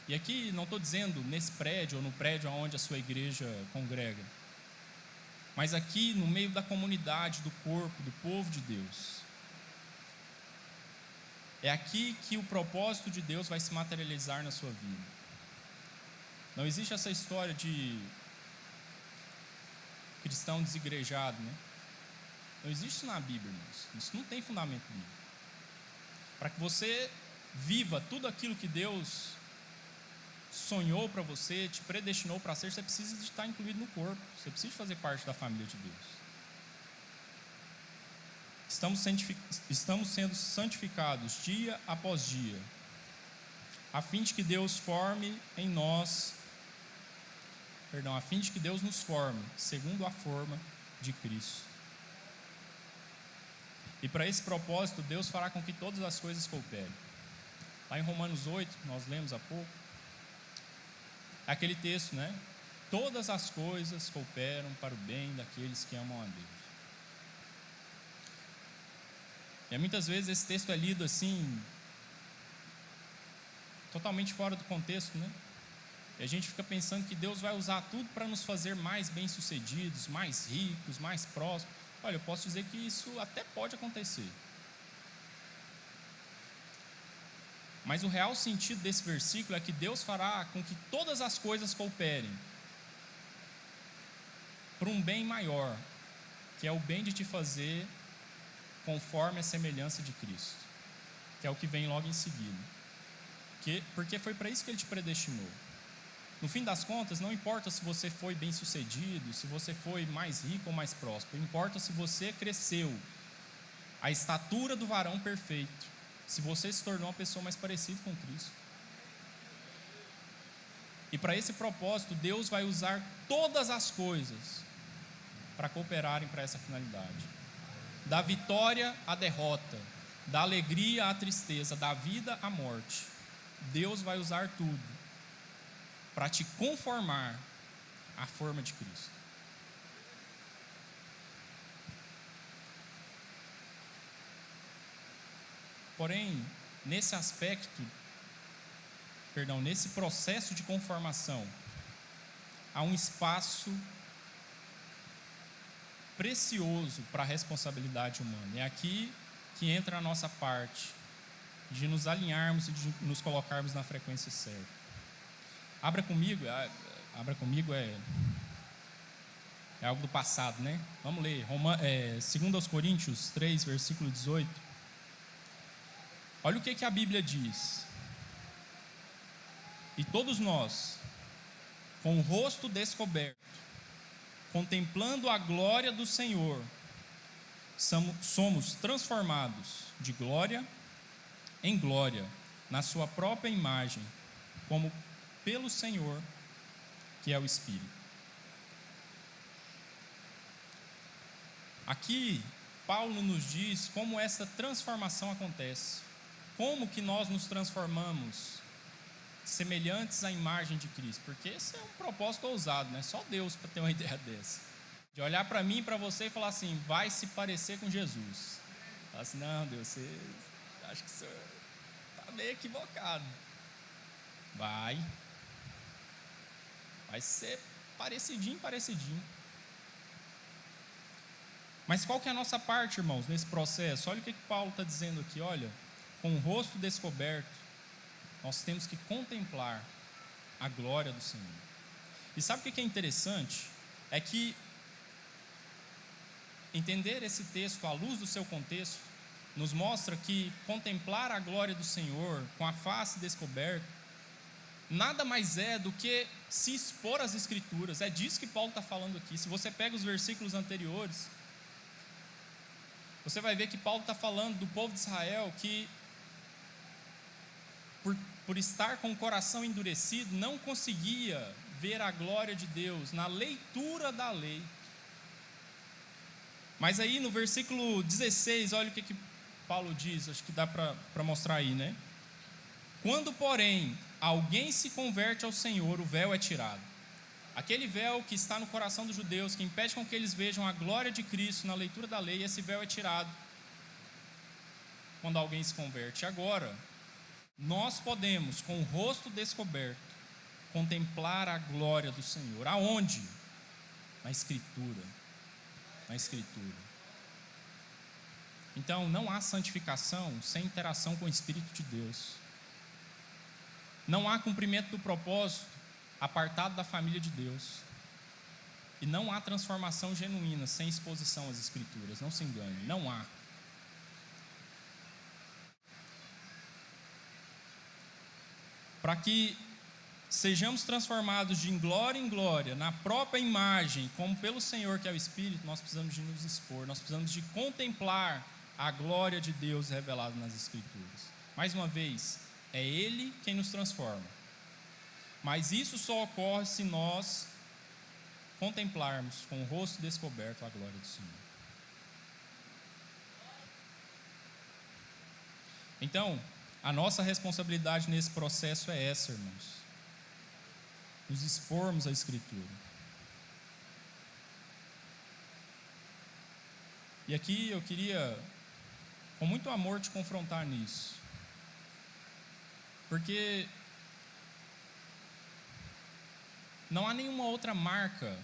E aqui não estou dizendo nesse prédio ou no prédio onde a sua igreja congrega, mas aqui no meio da comunidade, do corpo, do povo de Deus. É aqui que o propósito de Deus vai se materializar na sua vida. Não existe essa história de cristão desigrejado, né? Não existe isso na Bíblia, irmãos. Isso não tem fundamento bíblico. Para que você viva tudo aquilo que Deus sonhou para você, te predestinou para ser, você precisa de estar incluído no corpo. Você precisa de fazer parte da família de Deus. Estamos sendo santificados dia após dia, a fim de que Deus forme em nós, a fim de que Deus nos forme segundo a forma de Cristo. E para esse propósito, Deus fará com que todas as coisas cooperem. Lá em Romanos 8, nós lemos há pouco, aquele texto, né? Todas as coisas cooperam para o bem daqueles que amam a Deus. E muitas vezes esse texto é lido assim, totalmente fora do contexto, né? E a gente fica pensando que Deus vai usar tudo para nos fazer mais bem-sucedidos, mais ricos, mais prósperos. Olha, eu posso dizer que isso até pode acontecer. Mas o real sentido desse versículo é que Deus fará com que todas as coisas cooperem para um bem maior, que é o bem de te fazer conforme a semelhança de Cristo, que é o que vem logo em seguida. Porque foi para isso que Ele te predestinou. No fim das contas, não importa se você foi bem sucedido, se você foi mais rico ou mais próspero, importa se você cresceu à estatura do varão perfeito, se você se tornou uma pessoa mais parecida com Cristo. E para esse propósito, Deus vai usar todas as coisas para cooperarem para essa finalidade. Da vitória à derrota, da alegria à tristeza, da vida à morte. Deus vai usar tudo para te conformar à forma de Cristo. Porém, nesse processo de conformação, há um espaço precioso para a responsabilidade humana. É aqui que entra a nossa parte de nos alinharmos e de nos colocarmos na frequência certa. Abra comigo é algo do passado, né? Vamos ler 2 Coríntios 3, versículo 18. Olha o que a Bíblia diz. E todos nós, com o rosto descoberto, contemplando a glória do Senhor, somos transformados de glória em glória, na sua própria imagem, como pelo Senhor, que é o Espírito. Aqui, Paulo nos diz como essa transformação acontece. Como que nós nos transformamos semelhantes à imagem de Cristo? Porque esse é um propósito ousado, né? Só Deus para ter uma ideia dessa. De olhar para mim e para você e falar assim, vai se parecer com Jesus. Falar assim, não, Deus, você acho que o senhor está meio equivocado. Vai ser parecidinho. Mas qual que é a nossa parte, irmãos, nesse processo? Olha o que Paulo está dizendo aqui, olha. Com o rosto descoberto, nós temos que contemplar a glória do Senhor. E sabe o que é interessante? É que entender esse texto à luz do seu contexto nos mostra que contemplar a glória do Senhor com a face descoberta nada mais é do que se expor às Escrituras. É disso que Paulo está falando aqui. Se você pega os versículos anteriores, você vai ver que Paulo está falando do povo de Israel que por estar com o coração endurecido, não conseguia ver a glória de Deus na leitura da lei. Mas aí no versículo 16, olha o que Paulo diz, acho que dá para mostrar aí, né? Quando, porém, alguém se converte ao Senhor, o véu é tirado. Aquele véu que está no coração dos judeus, que impede com que eles vejam a glória de Cristo na leitura da lei, esse véu é tirado quando alguém se converte. Agora, nós podemos, com o rosto descoberto, contemplar a glória do Senhor. Aonde? Na Escritura. Na Escritura. Então, não há santificação sem interação com o Espírito de Deus. Não há cumprimento do propósito apartado da família de Deus. E não há transformação genuína sem exposição às Escrituras. Não se engane, não há. Para que sejamos transformados de glória em glória, na própria imagem, como pelo Senhor que é o Espírito, nós precisamos de nos expor, nós precisamos de contemplar a glória de Deus revelada nas Escrituras. Mais uma vez, é Ele quem nos transforma. Mas isso só ocorre se nós contemplarmos com o rosto descoberto a glória do Senhor. Então, a nossa responsabilidade nesse processo é essa, irmãos. Nos expormos à Escritura. E aqui eu queria, com muito amor, te confrontar nisso. Porque não há nenhuma outra marca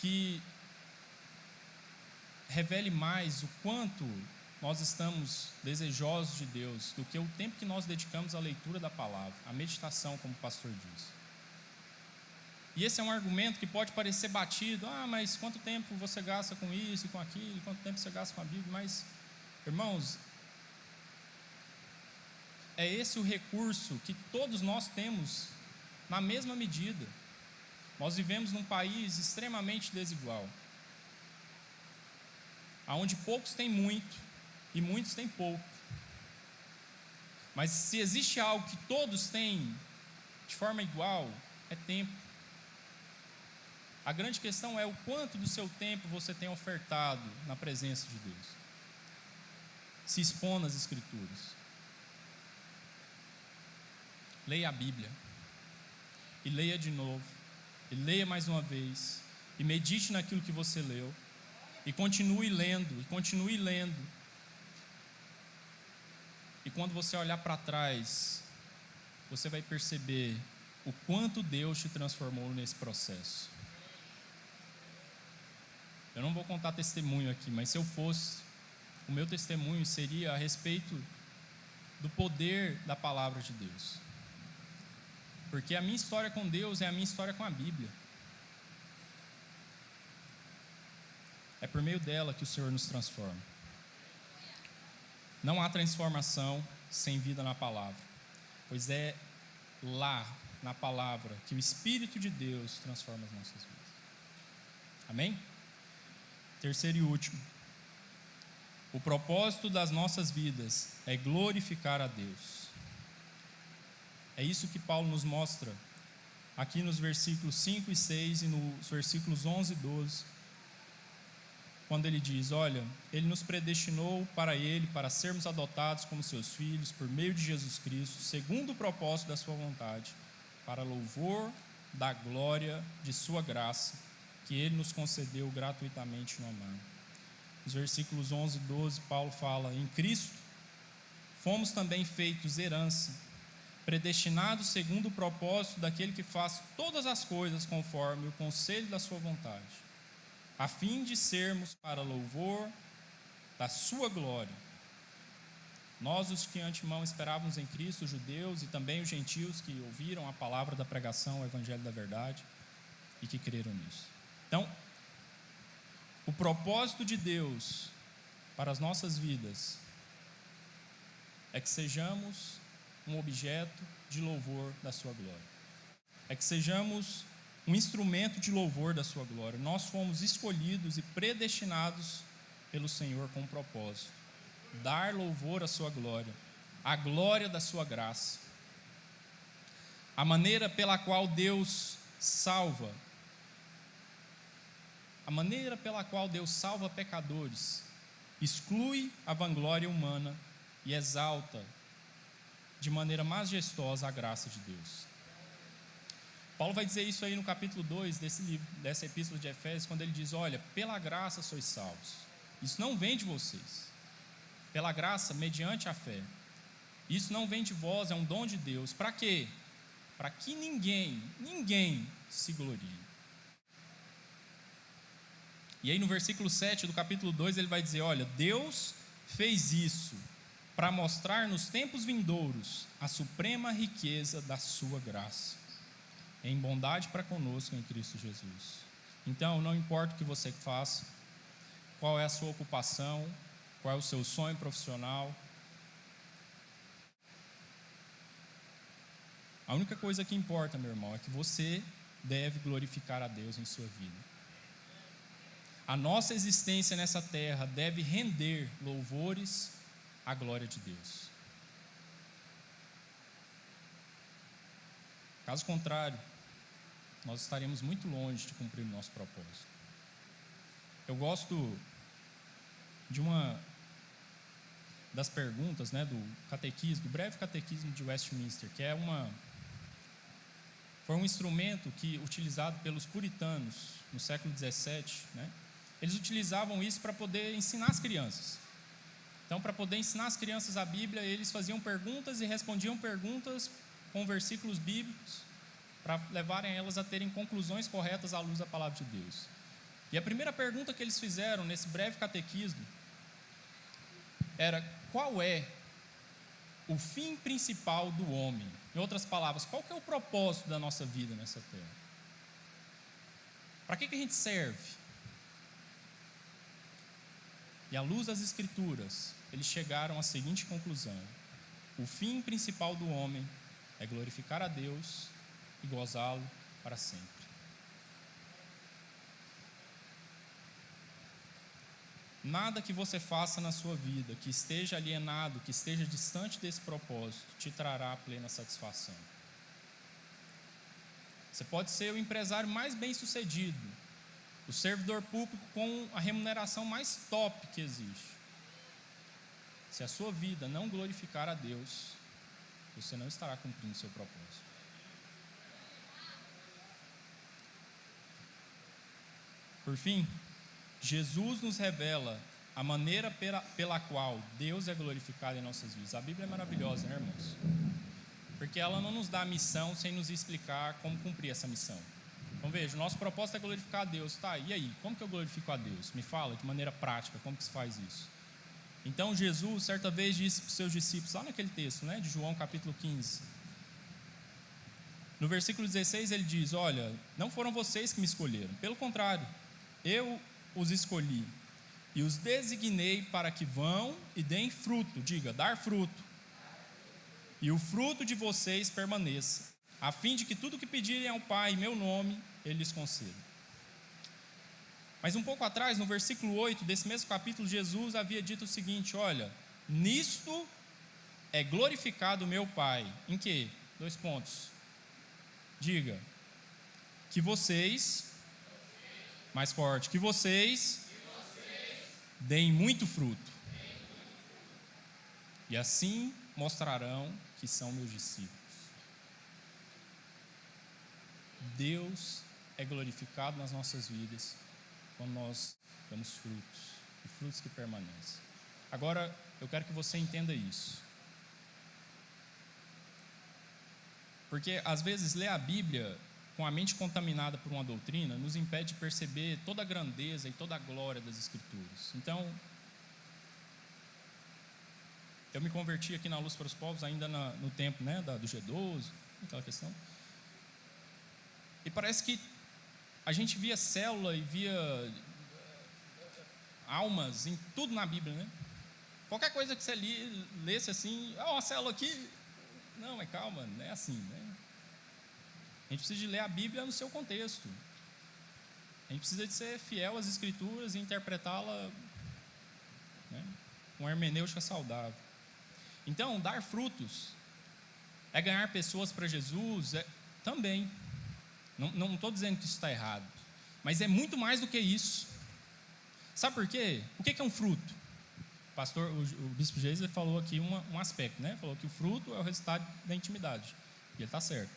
que revele mais o quanto nós estamos desejosos de Deus do que o tempo que nós dedicamos à leitura da palavra, à meditação, como o pastor diz. E esse é um argumento que pode parecer batido. Mas quanto tempo você gasta com isso e com aquilo? Quanto tempo você gasta com a Bíblia? Mas, irmãos, é esse o recurso que todos nós temos na mesma medida. Nós vivemos num país extremamente desigual, onde poucos têm muito e muitos têm pouco. Mas se existe algo que todos têm de forma igual, é tempo. A grande questão é o quanto do seu tempo você tem ofertado na presença de Deus, se expondo às Escrituras. Leia a Bíblia, e leia de novo, e leia mais uma vez, e medite naquilo que você leu, e continue lendo, e continue lendo. E quando você olhar para trás, você vai perceber o quanto Deus te transformou nesse processo. Eu não vou contar testemunho aqui, mas se eu fosse, o meu testemunho seria a respeito do poder da palavra de Deus. Porque a minha história com Deus é a minha história com a Bíblia. É por meio dela que o Senhor nos transforma. Não há transformação sem vida na palavra, pois é lá, na palavra, que o Espírito de Deus transforma as nossas vidas. Amém? Terceiro e último. O propósito das nossas vidas é glorificar a Deus. É isso que Paulo nos mostra aqui nos versículos 5 e 6 e nos versículos 11 e 12, quando ele diz: olha, ele nos predestinou para sermos adotados como seus filhos por meio de Jesus Cristo, segundo o propósito da sua vontade, para louvor da glória de sua graça, que ele nos concedeu gratuitamente no amado. Nos versículos 11 e 12, Paulo fala: em Cristo fomos também feitos herança, predestinados segundo o propósito daquele que faz todas as coisas conforme o conselho da sua vontade, a fim de sermos para louvor da sua glória. Nós, os que antemão esperávamos em Cristo, os judeus e também os gentios que ouviram a palavra da pregação, o evangelho da verdade, e que creram nisso. Então, o propósito de Deus para as nossas vidas é que sejamos um objeto de louvor da sua glória. É que sejamos um instrumento de louvor da sua glória. Nós fomos escolhidos e predestinados pelo Senhor com um propósito: dar louvor à sua glória, a glória da sua graça. A maneira pela qual Deus salva, pecadores, exclui a vanglória humana e exalta de maneira majestosa a graça de Deus. Paulo vai dizer isso aí no capítulo 2 desse livro, dessa epístola de Efésios, quando ele diz: olha, pela graça sois salvos. Isso não vem de vocês. Pela graça, mediante a fé. Isso não vem de vós, é um dom de Deus. Para quê? Para que ninguém se glorie. E aí no versículo 7 do capítulo 2 ele vai dizer: olha, Deus fez isso para mostrar nos tempos vindouros a suprema riqueza da sua graça, em bondade para conosco em Cristo Jesus. Então, não importa o que você faça, qual é a sua ocupação, qual é o seu sonho profissional, a única coisa que importa, meu irmão, é que você deve glorificar a Deus em sua vida. A nossa existência nessa terra deve render louvores à glória de Deus. Caso contrário, nós estaremos muito longe de cumprir o nosso propósito. Eu gosto de uma das perguntas, do catequismo, do breve catequismo de Westminster, que foi um instrumento utilizado pelos puritanos no século XVII, Eles utilizavam isso para poder ensinar as crianças. Então, para poder ensinar as crianças a Bíblia, eles faziam perguntas e respondiam perguntas com versículos bíblicos, para levarem elas a terem conclusões corretas à luz da palavra de Deus. E a primeira pergunta que eles fizeram nesse breve catequismo era: qual é o fim principal do homem? Em outras palavras, qual que é o propósito da nossa vida nessa terra? Para que a gente serve? E à luz das Escrituras, eles chegaram à seguinte conclusão: o fim principal do homem é glorificar a Deus e gozá-lo para sempre. Nada que você faça na sua vida que esteja alienado, que esteja distante desse propósito, te trará plena satisfação. Você pode ser o empresário mais bem-sucedido, o servidor público com a remuneração mais top que existe. Se a sua vida não glorificar a Deus, você não estará cumprindo o seu propósito. Por fim, Jesus nos revela a maneira pela qual Deus é glorificado em nossas vidas. A Bíblia é maravilhosa, né, irmãos? Porque ela não nos dá a missão sem nos explicar como cumprir essa missão. Então veja, o nosso propósito é glorificar a Deus. Tá, e aí? Como que eu glorifico a Deus? Me fala de maneira prática, como que se faz isso? Então Jesus, certa vez, disse para os seus discípulos, lá naquele texto, né, de João capítulo 15. No versículo 16 ele diz: olha, não foram vocês que me escolheram, pelo contrário, eu os escolhi e os designei para que vão e deem fruto, diga, dar fruto, e o fruto de vocês permaneça, a fim de que tudo que pedirem ao Pai em meu nome, Ele lhes conceda. Mas um pouco atrás, no versículo 8 desse mesmo capítulo, Jesus havia dito o seguinte: olha, nisto é glorificado o meu Pai. Em quê? 2 pontos. Diga, que vocês, mais forte, que vocês deem muito fruto, e assim mostrarão que são meus discípulos. Deus é glorificado nas nossas vidas quando nós damos frutos, e frutos que permanecem. Agora, eu quero que você entenda isso, porque às vezes ler a Bíblia com a mente contaminada por uma doutrina nos impede de perceber toda a grandeza e toda a glória das Escrituras. Então, eu me converti aqui na Luz para os Povos ainda no tempo, né, do G12, aquela questão. E parece que a gente via célula e via almas em tudo na Bíblia, né? Qualquer coisa que você lesse assim, uma célula aqui. Não, mas calma, não é assim, né? A gente precisa de ler a Bíblia no seu contexto. A gente precisa de ser fiel às Escrituras e interpretá-la, né, com hermenêutica saudável. Então, dar frutos é ganhar pessoas para Jesus, também. Não estou dizendo que isso está errado, mas é muito mais do que isso. Sabe por quê? O que é um fruto? O bispo Geisler falou aqui um aspecto, né? Falou que o fruto é o resultado da intimidade, e ele está certo.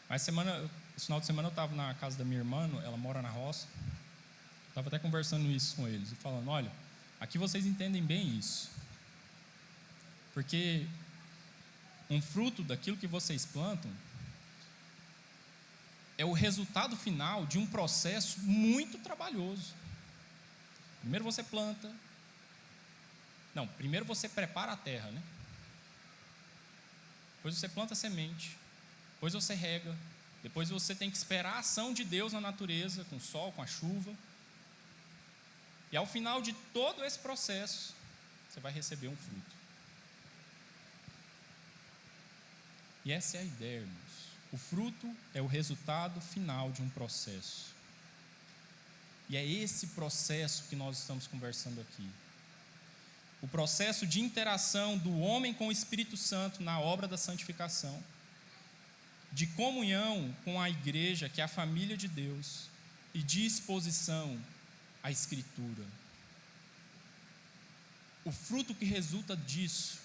Mas esse final de semana eu estava na casa da minha irmã, ela mora na roça, estava até conversando isso com eles, e falando: olha, aqui vocês entendem bem isso, porque um fruto daquilo que vocês plantam é o resultado final de um processo muito trabalhoso. Primeiro você planta, primeiro você prepara a terra, né? Depois você planta a semente, depois você rega, depois você tem que esperar a ação de Deus na natureza, com o sol, com a chuva, e ao final de todo esse processo, você vai receber um fruto. E essa é a ideia, irmãos. O fruto é o resultado final de um processo. E é esse processo que nós estamos conversando aqui. O processo de interação do homem com o Espírito Santo na obra da santificação, de comunhão com a igreja, que é a família de Deus, e de exposição à Escritura. O fruto que resulta disso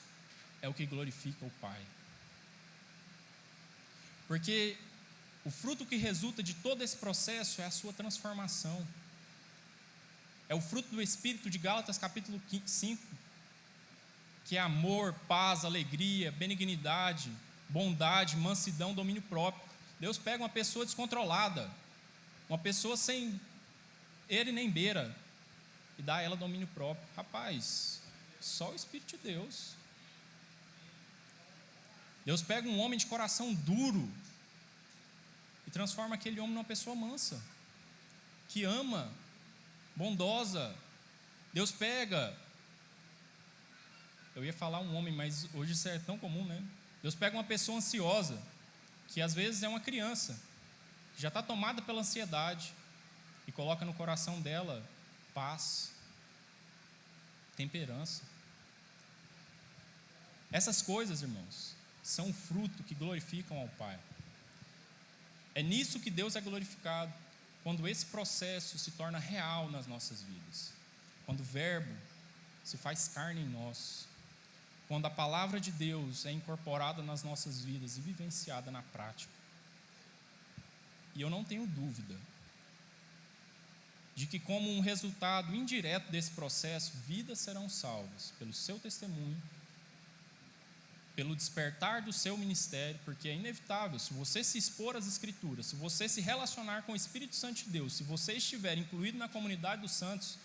é o que glorifica o Pai. Porque o fruto que resulta de todo esse processo é a sua transformação. É o fruto do Espírito de Gálatas capítulo 5, que é amor, paz, alegria, benignidade, bondade, mansidão, domínio próprio. Deus pega uma pessoa descontrolada, uma pessoa sem ele nem beira, e dá a ela domínio próprio. Rapaz, só o Espírito de Deus. Deus pega um homem de coração duro e transforma aquele homem numa pessoa mansa, que ama, bondosa. Deus pega, eu ia falar um homem, mas hoje isso é tão comum, né? Deus pega uma pessoa ansiosa, que às vezes é uma criança, que já está tomada pela ansiedade, e coloca no coração dela paz, temperança. Essas coisas, irmãos, são um fruto que glorificam ao Pai. É nisso que Deus é glorificado, quando esse processo se torna real nas nossas vidas, quando o Verbo se faz carne em nós, quando a palavra de Deus é incorporada nas nossas vidas e vivenciada na prática. E eu não tenho dúvida de que, como um resultado indireto desse processo, vidas serão salvas pelo seu testemunho, pelo despertar do seu ministério, porque é inevitável. Se você se expor às Escrituras, se você se relacionar com o Espírito Santo de Deus, se você estiver incluído na comunidade dos santos,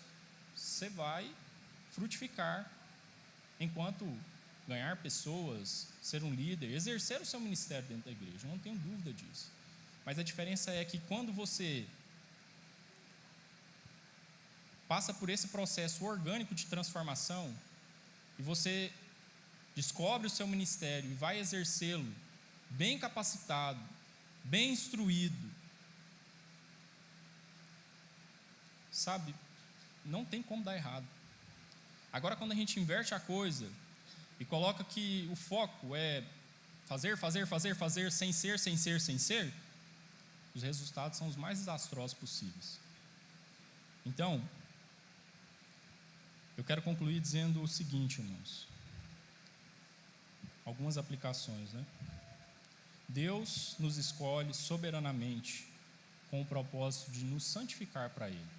você vai frutificar enquanto ganhar pessoas, ser um líder, exercer o seu ministério dentro da igreja. Eu não tenho dúvida disso. Mas a diferença é que quando você passa por esse processo orgânico de transformação e você descobre o seu ministério e vai exercê-lo bem capacitado, bem instruído, sabe, não tem como dar errado. Agora, quando a gente inverte a coisa e coloca que o foco é fazer, sem ser, os resultados são os mais desastrosos possíveis. Então, eu quero concluir dizendo o seguinte, irmãos. Algumas aplicações, né? Deus nos escolhe soberanamente com o propósito de nos santificar para Ele.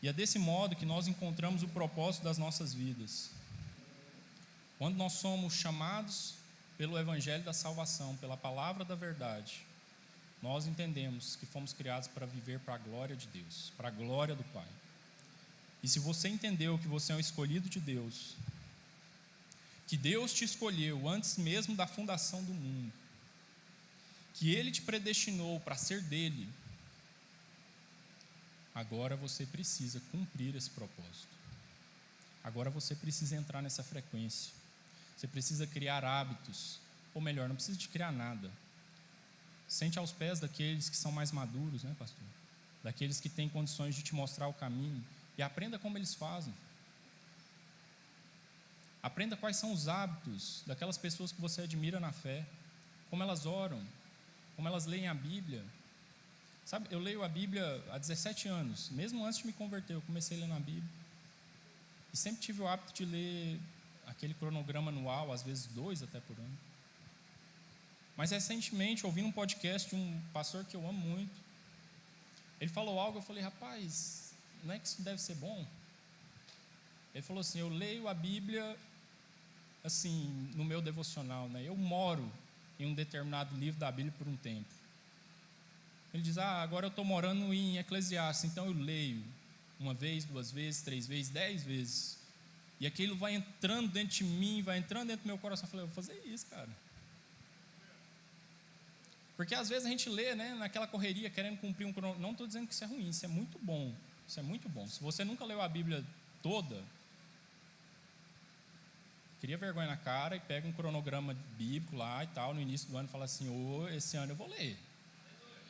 E é desse modo que nós encontramos o propósito das nossas vidas. Quando nós somos chamados pelo Evangelho da Salvação, pela palavra da verdade, nós entendemos que fomos criados para viver para a glória de Deus, para a glória do Pai. E se você entendeu que você é um escolhido de Deus, que Deus te escolheu antes mesmo da fundação do mundo, que Ele te predestinou para ser dele, agora você precisa cumprir esse propósito. Agora você precisa entrar nessa frequência. Você precisa criar hábitos, ou melhor, não precisa de criar nada. Sente aos pés daqueles que são mais maduros, né, pastor? Daqueles que têm condições de te mostrar o caminho, e aprenda como eles fazem. Aprenda quais são os hábitos daquelas pessoas que você admira na fé, como elas oram, como elas leem a Bíblia. Sabe, eu leio a Bíblia há 17 anos, mesmo antes de me converter, eu comecei lendo a Bíblia, e sempre tive o hábito de ler aquele cronograma anual, às vezes 2 até por ano. Mas recentemente, ouvindo um podcast de um pastor que eu amo muito, ele falou algo, eu falei, rapaz, não é que isso deve ser bom? Ele falou assim, eu leio a Bíblia assim, no meu devocional, né? Eu moro em um determinado livro da Bíblia por um tempo. Ele diz, agora eu estou morando em Eclesiastes, então eu leio 1 vez, 2 vezes, 3 vezes, 10 vezes, e aquilo vai entrando dentro de mim, vai entrando dentro do meu coração. Eu falei, eu vou fazer isso, cara. Porque às vezes a gente lê, né, naquela correria, querendo cumprir um cronograma. Não estou dizendo que isso é ruim, isso é muito bom. Isso é muito bom. Se você nunca leu a Bíblia toda, cria vergonha na cara e pega um cronograma bíblico lá e tal, no início do ano, e fala assim, esse ano eu vou ler.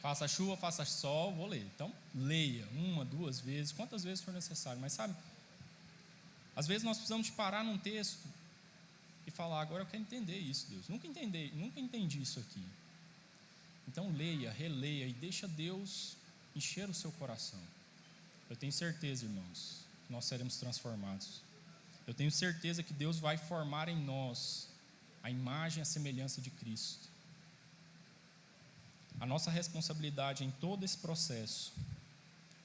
Faça chuva, faça sol, vou ler. Então, leia 1, 2 vezes, quantas vezes for necessário. Mas sabe, às vezes nós precisamos de parar num texto e falar, agora eu quero entender isso, Deus. Nunca entendi isso aqui. Então leia, releia e deixa Deus encher o seu coração. Eu tenho certeza, irmãos, que nós seremos transformados. Eu tenho certeza que Deus vai formar em nós a imagem e a semelhança de Cristo. A nossa responsabilidade em todo esse processo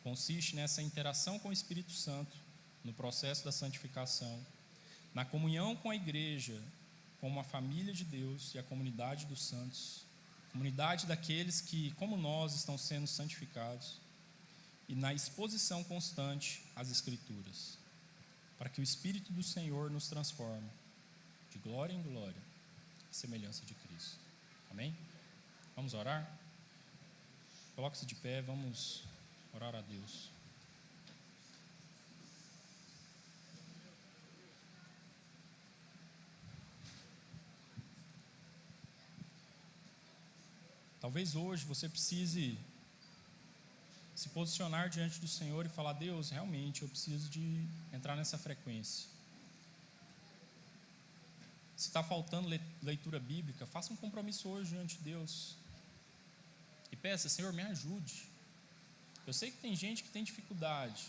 consiste nessa interação com o Espírito Santo, no processo da santificação, na comunhão com a igreja, como a família de Deus e a comunidade dos santos, comunidade daqueles que, como nós, estão sendo santificados e na exposição constante às Escrituras, para que o Espírito do Senhor nos transforme de glória em glória, à semelhança de Cristo. Amém? Vamos orar? Coloque-se de pé, vamos orar a Deus. Talvez hoje você precise se posicionar diante do Senhor e falar: Deus, realmente eu preciso de entrar nessa frequência. Se está faltando leitura bíblica, faça um compromisso hoje diante de Deus e peça: Senhor, me ajude. Eu sei que tem gente que tem dificuldade.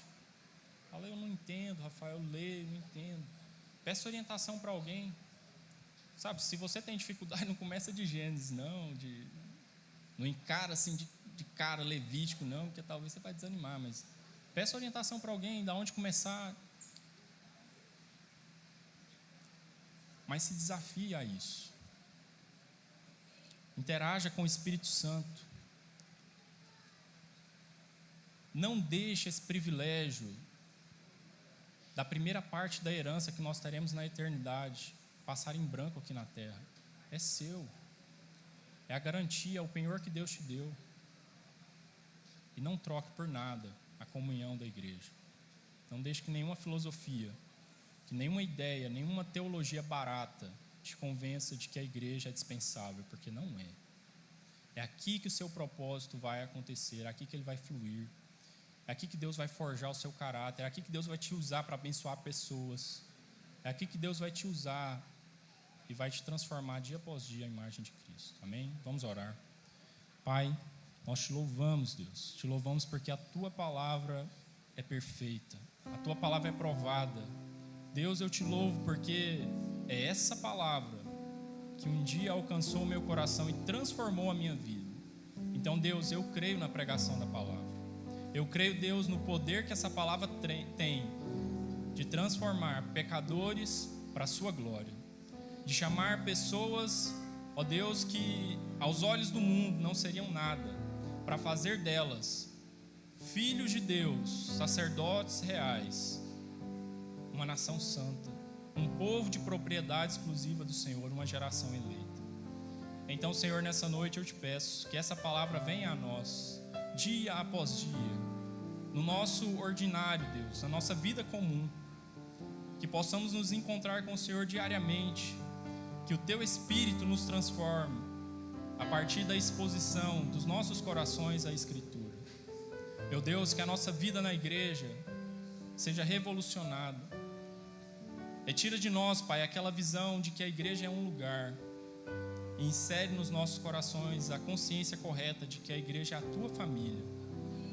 Fala: eu não entendo, Rafael, eu leio, não entendo. Peça orientação para alguém. Sabe, se você tem dificuldade, não começa de Gênesis, não encara assim de cara Levítico, não, porque talvez você vai desanimar, mas peça orientação para alguém, de onde começar. Mas se desafie a isso. Interaja com o Espírito Santo. Não deixe esse privilégio da primeira parte da herança que nós teremos na eternidade passar em branco aqui na terra. É seu. É a garantia, é o penhor que Deus te deu. E não troque por nada a comunhão da igreja. Não deixe que nenhuma filosofia, que nenhuma ideia, nenhuma teologia barata te convença de que a igreja é dispensável, porque não é. É aqui que o seu propósito vai acontecer, é aqui que ele vai fluir, é aqui que Deus vai forjar o seu caráter, é aqui que Deus vai te usar para abençoar pessoas, é aqui que Deus vai te usar e vai te transformar dia após dia à imagem de Cristo. Amém? Vamos orar. Pai, nós te louvamos, Deus. Te louvamos porque a Tua palavra é perfeita. A Tua palavra é provada. Deus, eu te louvo porque é essa palavra que um dia alcançou o meu coração e transformou a minha vida. Então, Deus, eu creio na pregação da palavra. Eu creio, Deus, no poder que essa palavra tem de transformar pecadores para a Sua glória. De chamar pessoas, ó Deus, que aos olhos do mundo não seriam nada, para fazer delas filhos de Deus, sacerdotes reais, uma nação santa, um povo de propriedade exclusiva do Senhor, uma geração eleita. Então, Senhor, nessa noite eu te peço que essa palavra venha a nós, dia após dia, no nosso ordinário, Deus, na nossa vida comum, que possamos nos encontrar com o Senhor diariamente, que o Teu Espírito nos transforme a partir da exposição dos nossos corações à Escritura. Meu Deus, que a nossa vida na igreja seja revolucionada. Retira de nós, Pai, aquela visão de que a igreja é um lugar e insere nos nossos corações a consciência correta de que a igreja é a Tua família.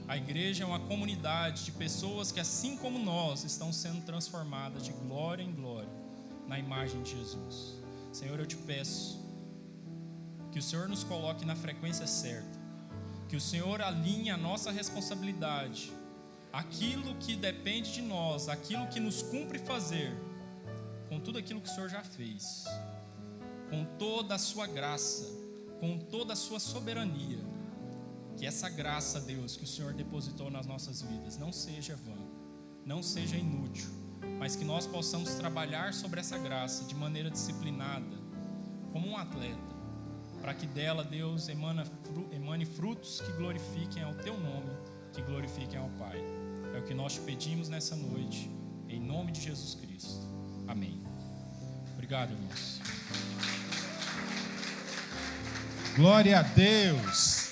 A igreja é uma comunidade de pessoas que, assim como nós, estão sendo transformadas de glória em glória na imagem de Jesus. Senhor, eu te peço que o Senhor nos coloque na frequência certa, que o Senhor alinhe a nossa responsabilidade, aquilo que depende de nós, aquilo que nos cumpre fazer, com tudo aquilo que o Senhor já fez, com toda a Sua graça, com toda a Sua soberania. Que essa graça, Deus, que o Senhor depositou nas nossas vidas não seja vã, não seja inútil, mas que nós possamos trabalhar sobre essa graça de maneira disciplinada, como um atleta, para que dela, Deus, emane frutos que glorifiquem ao Teu nome, que glorifiquem ao Pai. É o que nós te pedimos nessa noite, em nome de Jesus Cristo. Amém. Obrigado, irmãos. Glória a Deus.